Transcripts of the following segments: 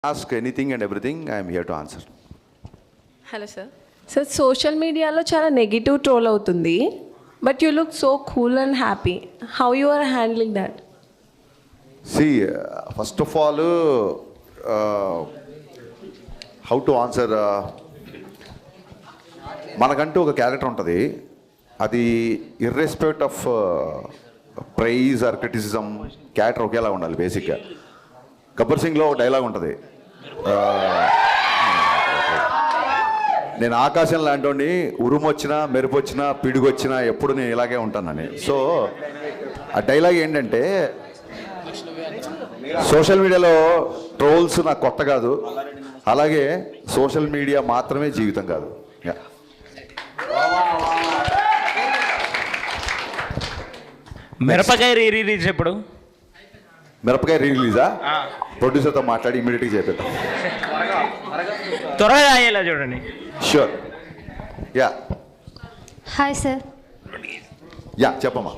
Ask anything and everything, I am here to answer. Hello sir. Sir social మీడియాలో చాలా negative troll అవుతుంది, but you look so cool and happy. How you are handling that? See, first of all, how to answer, మనకంటూ ఒక character ఉంటుంది. అది irrespective of praise or criticism, character ఒకేలా ఉండాలి. బేసిక్గా గబ్బర్ సింగ్లో ఒక డైలాగ్ ఉంటుంది, నేను ఆకాశం లాంటి ఉరుము వచ్చినా మెరుపు వచ్చినా పిడుగు వచ్చినా ఎప్పుడు నేను ఇలాగే ఉంటానని. సో ఆ డైలాగ్ ఏంటంటే, సోషల్ మీడియాలో ట్రోల్స్ నాకు కొత్త కాదు, అలాగే సోషల్ మీడియా మాత్రమే జీవితం కాదు. మిరపకాయ రిలీజ్ ఎప్పుడు? మిరపకాయ రిలీజా? ప్రొడ్యూసర్తో మాట్లాడి ఇమీడియట్గా చేద్దాం. త్వరగా అయ్యేలా చూడండి. Sure. Yeah hi sir. Yeah చెప్పమ్మా.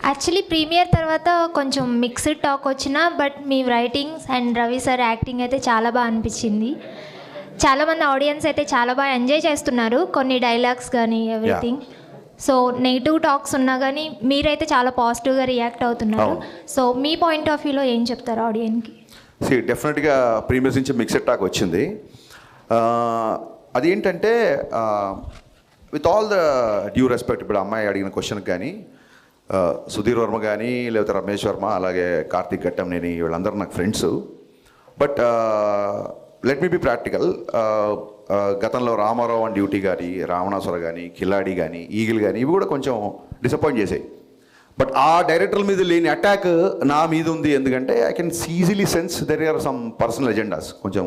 యాక్చువల్లీ ప్రీమియర్ తర్వాత కొంచెం మిక్స్డ్ టాక్ వచ్చినా, but me writings and Ravi sir acting అయితే చాలా బాగా అనిపించింది. చాలామంది ఆడియన్స్ అయితే చాలా బాగా ఎంజాయ్ చేస్తున్నారు కొన్ని డైలాగ్స్ కానీ ఎవ్రీథింగ్. సో నెగిటివ్ టాక్స్ ఉన్నా కానీ మీరైతే చాలా పాజిటివ్గా రియాక్ట్ అవుతున్నారు. సో మీ పాయింట్ ఆఫ్ వ్యూలో ఏం చెప్తారు ఆడియన్స్కి? డెఫినెట్గా ప్రీమియర్స్ నుంచి మిక్స్డ్ టాక్ వచ్చింది. అదేంటంటే, with all the due respect, ఇప్పుడు అమ్మాయి అడిగిన క్వశ్చన్కి కానీ సుధీర్ వర్మ కానీ లేకపోతే రమేష్ వర్మ అలాగే కార్తీక్ ఘట్టంనేని వీళ్ళందరూ నాకు friends. But let me be practical. గతంలో రామారావు అండ్ డ్యూటీ కానీ, రావణాసుర కానీ, కిలాడి కానీ, ఈగిల్ కానీ ఇవి కూడా కొంచెం డిసప్పాయింట్ చేసాయి. బట్ ఆ డైరెక్టర్ల మీద లేని అటాక్ నా మీద ఉంది. ఎందుకంటే I can easily sense there are some personal agendas. కొంచెం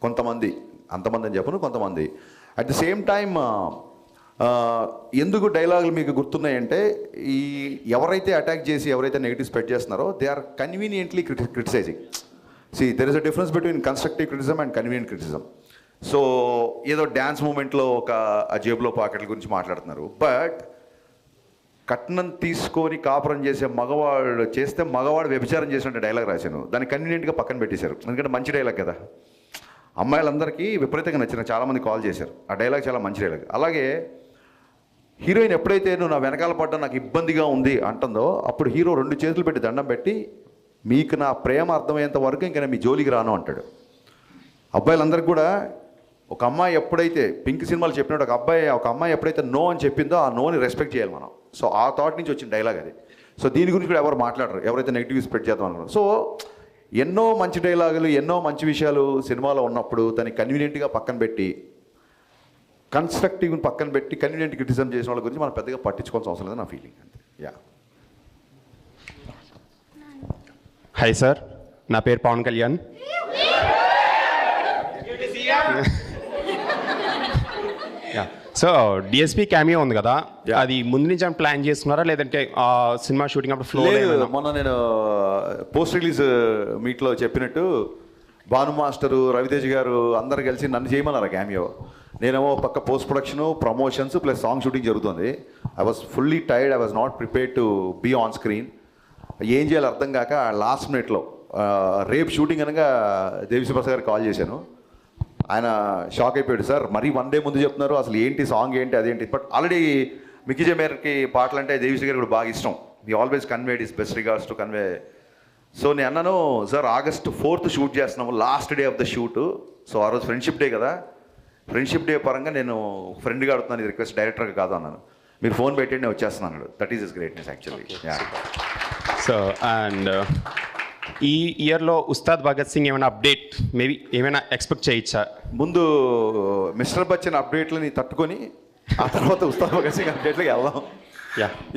కొంతమంది, అంతమంది అని చెప్పను, కొంతమంది. అట్ ది సేమ్ టైమ్ ఎందుకు డైలాగులు మీకు గుర్తున్నాయంటే, ఈ ఎవరైతే అటాక్ చేసి ఎవరైతే నెగిటివ్ స్ప్రెడ్ చేస్తున్నారో they are conveniently criticising. See there is a difference between constructive criticism and convenient criticism. So ఏదో డ్యాన్స్ మూమెంట్లో ఒక జేబులో పాకెట్ల గురించి మాట్లాడుతున్నారు, బట్ కట్నం తీసుకొని కాపురం చేసే మగవాడు చేస్తే మగవాడు వ్యభిచారం చేసినట్టు డైలాగ్ రాశాను. దాన్ని కన్వీనియంట్గా పక్కన పెట్టేశారు, ఎందుకంటే మంచి డైలాగ్ కదా. అమ్మాయిలందరికీ విపరీతంగా నచ్చిన, చాలామంది కాల్ చేశారు. ఆ డైలాగ్ చాలా మంచి డైలాగ్. అలాగే హీరోయిన్ ఎప్పుడైతే నువ్వు నా వెనకాల పడ్డా నాకు ఇబ్బందిగా ఉంది అంటుందో, అప్పుడు హీరో 2 చేతులు పెట్టి దండం పెట్టి, మీకు నా ప్రేమ అర్థమయ్యేంత వరకు ఇంకా నేను మీ జోలికి రాను అంటాడు. అబ్బాయిలందరికీ కూడా ఒక అమ్మాయి ఎప్పుడైతే పింక్ సినిమాలు చెప్పినట్టు ఒక అమ్మాయి ఎప్పుడైతే నో అని చెప్పిందో ఆ నోని రెస్పెక్ట్ చేయాలి మనం. సో ఆ థాట్ నుంచి వచ్చిన డైలాగ్ అది. సో దీని గురించి కూడా ఎవరు మాట్లాడరు, ఎవరైతే నెగిటివ్ స్ప్రెడ్ చేద్దాం అనుకున్నారు. సో ఎన్నో మంచి డైలాగులు, ఎన్నో మంచి విషయాలు సినిమాలో ఉన్నప్పుడు దాన్ని కన్వీనియంట్గా పక్కన పెట్టి, కన్స్ట్రక్టివ్ని పక్కన పెట్టి కన్వీనియంట్ క్రిటిసిజం చేసిన వాళ్ళ గురించి మనం పెద్దగా పట్టించుకోవాల్సిన అవసరం లేదు, నా ఫీలింగ్ అంతే. యా. హాయ్ సార్, నా పేరు Pawan Kalyan. So DSP cameo ఉంది కదా, అది ముందు నుంచి ప్లాన్ చేస్తున్నారా లేదంటే సినిమా షూటింగ్ అప్పుడు ఫ్లో? మొన్న నేను పోస్ట్ రిలీజ్ మీట్లో చెప్పినట్టు భాను మాస్టరు, రవితేజ్ గారు అందరు కలిసి నన్ను చేయమన్నారు క్యామియో. నేనేమో పక్క post production, promotions plus song shooting జరుగుతుంది. I was fully tired, I was not prepared to be on screen. ఏం చేయాలో అర్థం కాక లాస్ట్ మినిట్లో రేపు షూటింగ్ అనగా దేవిశ్రీ ప్రసాద్ గారికి కాల్ చేశాను. ఆయన షాక్ అయిపోయాడు, సార్ మరీ 1 డే ముందు చెప్తున్నారు, అసలు ఏంటి సాంగ్ ఏంటి అదేంటి. బట్ ఆల్రెడీ మిక్కీ జే మేయర్కి పాటలు అంటే దేవిశ్రీ గారికి కూడా బాగా ఇష్టం. He always conveyed his best regards to convey. So నేను అన్నాను, సార్ August 4th షూట్ చేస్తున్నాము, last day of the shoot. So ఆ రోజు ఫ్రెండ్షిప్ డే కదా, ఫ్రెండ్షిప్ డే పరంగా నేను ఫ్రెండ్గా అడుగుతున్నాను, ఇది రిక్వెస్ట్ డైరెక్టర్గా కాదు అన్నాను. మీరు ఫోన్ పెట్టండి నేను వచ్చేస్తున్నాను. That is is greatness actually. So and ఈ ఇయర్లో ఉస్తాద్ భగత్ సింగ్ ఏమైనా అప్డేట్ మేబీ ఏమైనా ఎక్స్పెక్ట్ చేయొచ్చా? ముందు మిస్టర్ బచ్చన్ అప్డేట్లని తట్టుకొని ఆ తర్వాత ఉస్తాద్ భగత్ సింగ్ అప్డేట్లకి వెళ్దాం.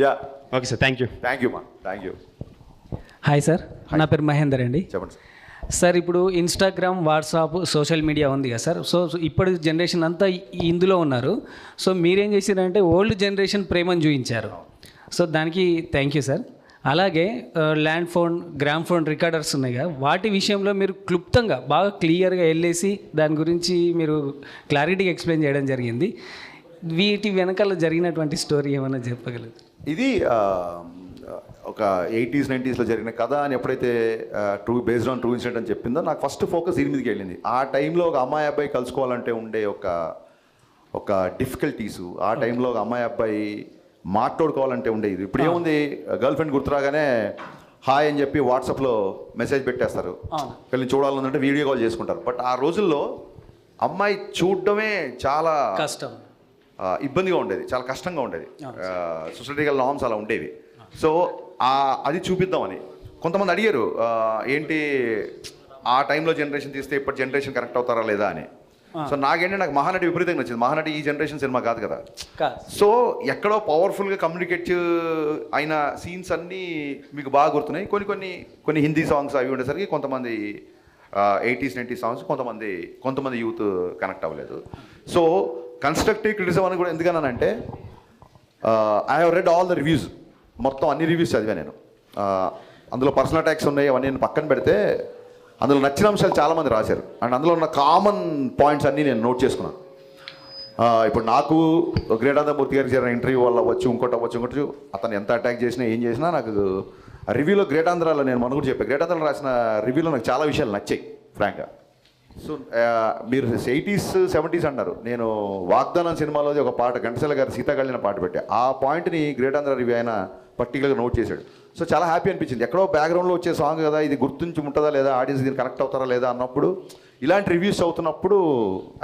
Yeah okay sir, thank you. Thank you మా, థ్యాంక్ యూ. హాయ్ సార్, నా పేరు మహేందర్ అండి. చెప్పండి సార్, ఇప్పుడు ఇన్స్టాగ్రామ్, వాట్సాప్, సోషల్ మీడియా ఉంది కదా సార్. సో ఇప్పుడు జనరేషన్ అంతా ఇందులో ఉన్నారు. సో మీరేం చేశారంటే ఓల్డ్ జనరేషన్ ప్రేమను చూపించారు. సో దానికి థ్యాంక్ యూ సార్. అలాగే land phone, gram phone recorders ఉన్నాయి కదా, వాటి విషయంలో మీరు క్లుప్తంగా బాగా క్లియర్గా వెళ్ళేసి దాని గురించి మీరు క్లారిటీగా ఎక్స్ప్లెయిన్ చేయడం జరిగింది. వీటి వెనకాల జరిగినటువంటి స్టోరీ ఏమైనా చెప్పగలరు? ఇది ఒక 80s 90sలో జరిగిన కథ అని ఎప్పుడైతే బేస్డ్ ఆన్ ట్రూ ఇన్సిడెంట్ అని చెప్పిందో నాకు ఫస్ట్ ఫోకస్ దీని మీదకి వెళ్ళింది. ఆ టైంలో ఒక అమ్మాయి అబ్బాయి కలుసుకోవాలంటే ఉండే ఒక డిఫికల్టీసు, ఆ టైంలో ఒక అమ్మాయి అబ్బాయి మాట్లాడుకోవాలంటే ఉండేది. ఇప్పుడు ఏముంది, గర్ల్ ఫ్రెండ్ గుర్తురాగానే హాయ్ అని చెప్పి వాట్సాప్లో మెసేజ్ పెట్టేస్తారు, వీళ్ళని చూడాలంటే వీడియో కాల్ చేసుకుంటారు. బట్ ఆ రోజుల్లో అమ్మాయి చూడడమే చాలా కష్టం, ఇబ్బందిగా ఉండేది, చాలా కష్టంగా ఉండేది. సొసైటికల్ నార్మ్స్ అలా ఉండేవి. సో అది చూపిద్దామని కొంతమంది అడిగారు, ఏంటి ఆ టైంలో జనరేషన్ తీస్తే ఇప్పటి జనరేషన్ కరెక్ట్ అవుతారా లేదా అని. సో నాకు మహానటి విపరీతంగా నచ్చింది. మహానటి ఈ జనరేషన్ సినిమా కాదు కదా. సో ఎక్కడో పవర్ఫుల్గా కమ్యూనికేట్ అయిన సీన్స్ అన్నీ మీకు బాగా గుర్తున్నాయి. కొన్ని హిందీ సాంగ్స్ అవి ఉండేసరికి కొంతమంది 80s 90s సాంగ్స్ కొంతమంది యూత్ కనెక్ట్ అవ్వలేదు. సో కన్స్ట్రక్టివ్ క్రిటిసిజం అని కూడా ఎందుకన్నానంటే, I have read all the reviews, మొత్తం అన్ని రివ్యూస్ చదివా నేను. అందులో పర్సనల్ అటాక్స్ ఉన్నాయి, అవన్నీ నేను పక్కన పెడితే అందులో నచ్చిన అంశాలు చాలామంది రాశారు. అండ్ అందులో ఉన్న కామన్ పాయింట్స్ అన్నీ నేను నోట్ చేసుకున్నాను. ఇప్పుడు నాకు గ్రేటాంధ్రమూర్తి గారికి జరిగిన ఇంటర్వ్యూ వల్ల అవ్వచ్చు, ఇంకోటి అతను ఎంత అటాక్ చేసినా ఏం చేసినా నాకు రివ్యూలో గ్రేటాంధ్రాలో నేను మొన్న కూడా చెప్పాను, గ్రేటాంధ్రాలో రాసిన రివ్యూలో నాకు చాలా విషయాలు నచ్చాయి ఫ్రాంక్గా. సో మీరు 80s 70s అన్నారు, నేను వాగ్దానం సినిమాలోది ఒక పాట ఘంటసాల గారు సీతాకళ్యాణ పాట పెట్టా, ఆ పాయింట్ని గ్రేటాంధ్ర రివ్యూ ఆయన పర్టికులర్గా నోట్ చేశాడు. సో చాలా హ్యాపీ అనిపించింది. ఎక్కడో బ్యాక్గ్రౌండ్లో వచ్చే సాంగ్ కదా, ఇది గుర్తుంచి ఉంటుందా లేదా, ఆడియన్స్ దీన్ని కనెక్ట్ అవుతారా లేదా అన్నప్పుడు, ఇలాంటి రివ్యూస్ అవుతున్నప్పుడు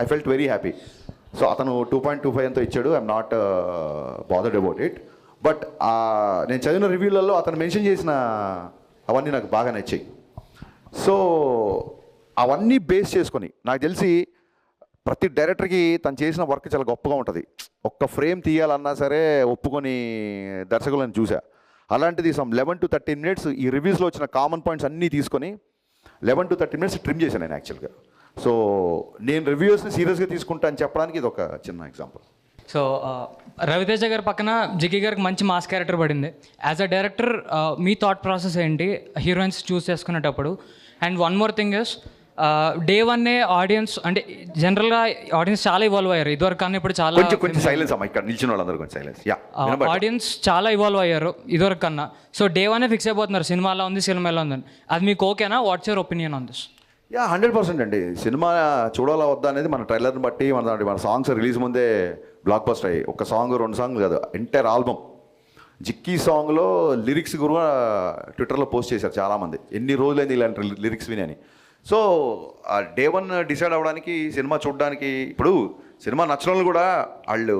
I felt very happy. So అతను 2.25 ఎంతో ఇచ్చాడు, I'm not bothered about it. But నేను చదివిన రివ్యూలలో అతను మెన్షన్ చేసిన అవన్నీ నాకు బాగా నచ్చాయి. సో అవన్నీ బేస్ చేసుకొని నాకు తెలిసి ప్రతి డైరెక్టర్కి తను చేసిన వర్క్ చాలా గొప్పగా ఉంటుంది. ఒక్క ఫ్రేమ్ తీయాలన్నా సరే ఒప్పుకొని దర్శకులను చూసా. అలాంటిది సమ్ 11 to 13 minutes ఈ రివ్యూస్లో వచ్చిన కామన్ పాయింట్స్ అన్నీ తీసుకొని 11 to 13 minutes ట్రిమ్ చేశాను నేను యాక్చువల్గా. సో నేను రివ్యూస్ని సీరియస్గా తీసుకుంటా అని చెప్పడానికి ఇది ఒక చిన్న ఎగ్జాంపుల్. సో రవితేజ గారి పక్కన జిగ్గి గారికి మంచి మాస్ క్యారెక్టర్ పడింది. యాజ్ అ డైరెక్టర్ మీ థాట్ ప్రాసెస్ ఏంటి హీరోయిన్స్ చూస్ చేసుకునేటప్పుడు? And one more thing is, day వన్నే ఆడియన్స్ అంటే జనరల్గా ఆడియన్స్ చాలా ఇవాల్వ్ అయ్యారు ఇదివరకు కన్నా, ఇప్పుడు చాలా కొంచెం సైలెన్స్ అమ్మా, ఇక్కడ నిల్చిన వాళ్ళందరూ కొంచెం సైలెన్స్. ఆడియన్స్ చాలా ఇవాల్వ్ అయ్యారు ఇదివరకు కన్నా. సో డే వన్నే ఫిక్స్ అయిపోతున్నారు సినిమా ఎలా ఉంది, సినిమా ఎలా ఉందని. అది మీకు ఓకేనా? What's your opinion on this? 100% అండి. సినిమా చూడాలా వద్దా అనేది మన ట్రైలర్ని బట్టి, మన సాంగ్స్ రిలీజ్ ముందే బ్లాక్ బస్టర్ అయ్యి, ఒక సాంగ్ 2 సాంగ్లు కాదు, ఎంటైర్ ఆల్బమ్. జిక్కీ సాంగ్లో లిరిక్స్ కూడా ట్విట్టర్లో పోస్ట్ చేశారు చాలామంది, ఎన్ని రోజులైంది ఇలాంటి లిరిక్స్ విని అని. సో డే వన్ డిసైడ్ అవ్వడానికి, సినిమా చూడడానికి, ఇప్పుడు సినిమా నచ్చిన వాళ్ళు కూడా వాళ్ళు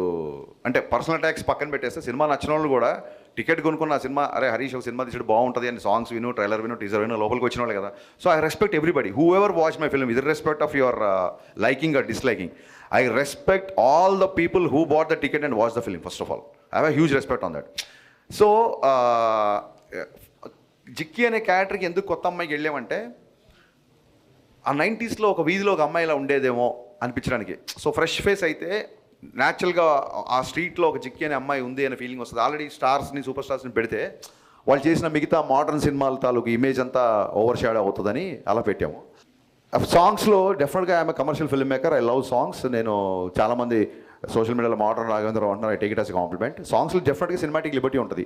అంటే పర్సనల్ అటాక్స్ పక్కన పెట్టేస్తే, సినిమా నచ్చిన వాళ్ళు కూడా టికెట్ కొనుక్కున్న ఆ సినిమా, అరే హరీష్ ఒక సినిమా తీసాడు బాగుంటుంది అని సాంగ్స్ విను, ట్రైలర్ విను, టీజర్ విను, లోపలికి వచ్చిన వాళ్ళే కదా. So I respect everybody who ever watch my film, is respect of your liking or disliking. I respect all the people who bought the ticket and watched the film, first of all. I have a huge respect on that. So, Jikki అనే క్యారెక్టర్కి ఎందుకు కొత్త అమ్మాయికి వెళ్ళామంటే, ఆ 90sలో ఒక వీధిలో ఒక అమ్మాయిలా ఉండేదేమో అనిపించడానికి. సో ఫ్రెష్ ఫేస్ అయితే న్యాచురల్గా ఆ స్ట్రీట్లో ఒక జిక్కీ అనే అమ్మాయి ఉంది అనే ఫీలింగ్ వస్తుంది. ఆల్రెడీ స్టార్స్ని, సూపర్ స్టార్స్ని పెడితే వాళ్ళు చేసిన మిగతా మోడర్న్ సినిమాల తాలూకు ఇమేజ్ అంతా ఓవర్ షాడో అవుతుందని అలా పెట్టాము. సాంగ్స్లో డెఫినెట్గా I'm commercial film maker, I love songs. నేను చాలామంది సోషల్ మీడియాలో మోడర్న్ రాఘవేంద్ర అంటున్నారు, I take it as compliment. సాంగ్స్లో డెఫినెట్గా సినిమాటిక్ లిబర్టీ ఉంటుంది.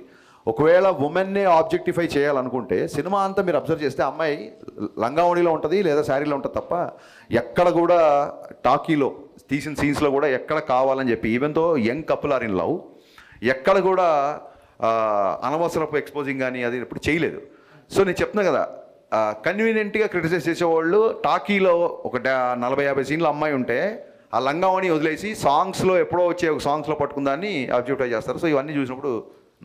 ఒకవేళ ఉమెన్నే ఆబ్జెక్టిఫై చేయాలనుకుంటే సినిమా అంతా మీరు అబ్జర్వ్ చేస్తే అమ్మాయి లంగావణిలో ఉంటుంది లేదా శారీలో ఉంటుంది తప్ప, ఎక్కడ కూడా టాకీలో తీసిన సీన్స్లో కూడా ఎక్కడ కావాలని చెప్పి, even though young couple are in love, ఎక్కడ కూడా అనవసరపు ఎక్స్పోజింగ్ కానీ అది ఇప్పుడు చేయలేదు. సో నేను చెప్తున్నా కదా, కన్వీనియంట్గా క్రిటిసైజ్ చేసేవాళ్ళు టాకీలో ఒక 40-50 సీన్లు అమ్మాయి ఉంటే ఆ లంగావణి వదిలేసి సాంగ్స్లో ఎప్పుడో వచ్చే ఒక సాంగ్స్లో పట్టుకుందాన్ని ఆబ్జెక్టిఫై చేస్తారు. సో ఇవన్నీ చూసినప్పుడు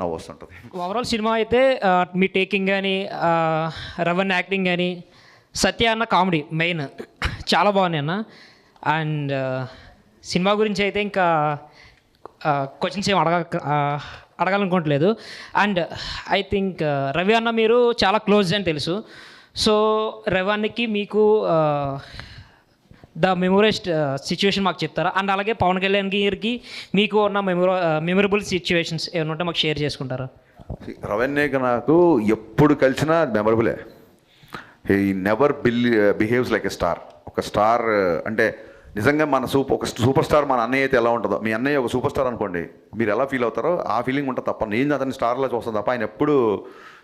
నవ్వు వస్తుంటుంది. ఓవరాల్ సినిమా అయితే మీ టేకింగ్ కానీ, రవణ్ యాక్టింగ్ కానీ, సత్య అన్న కామెడీ మెయిన్ చాలా బాగున్నాయి అన్న. అండ్ సినిమా గురించి అయితే ఇంకా క్వశ్చన్స్ ఏం అడగాలనుకోవట్లేదు. అండ్ ఐ థింక్ రవి అన్న మీరు చాలా క్లోజ్ అని తెలుసు. సో రవి అన్నకి మీకు ద మెమొరెస్ట్ సిచ్యువేషన్ మాకు చెప్తారా? అండ్ అలాగే పవన్ కళ్యాణ్ గారికి మీకు ఉన్న మెమొరబుల్ సిచ్యువేషన్స్ ఏమైనా ఉంటే మాకు షేర్ చేసుకుంటారా? రవణ్యకి నాకు ఎప్పుడు కలిసినా మెమరబులే. He never behaves like a star. ఒక స్టార్ అంటే నిజంగా ఒక సూపర్ స్టార్ మన అన్నయ్య అయితే ఎలా ఉంటుందో, మీ అన్నయ్య ఒక సూపర్ స్టార్ అనుకోండి, మీరు ఎలా ఫీల్ అవుతారో ఆ ఫీలింగ్ ఉంటుంది తప్ప, నేను అతని స్టార్లో చూస్తాను తప్ప ఆయన ఎప్పుడు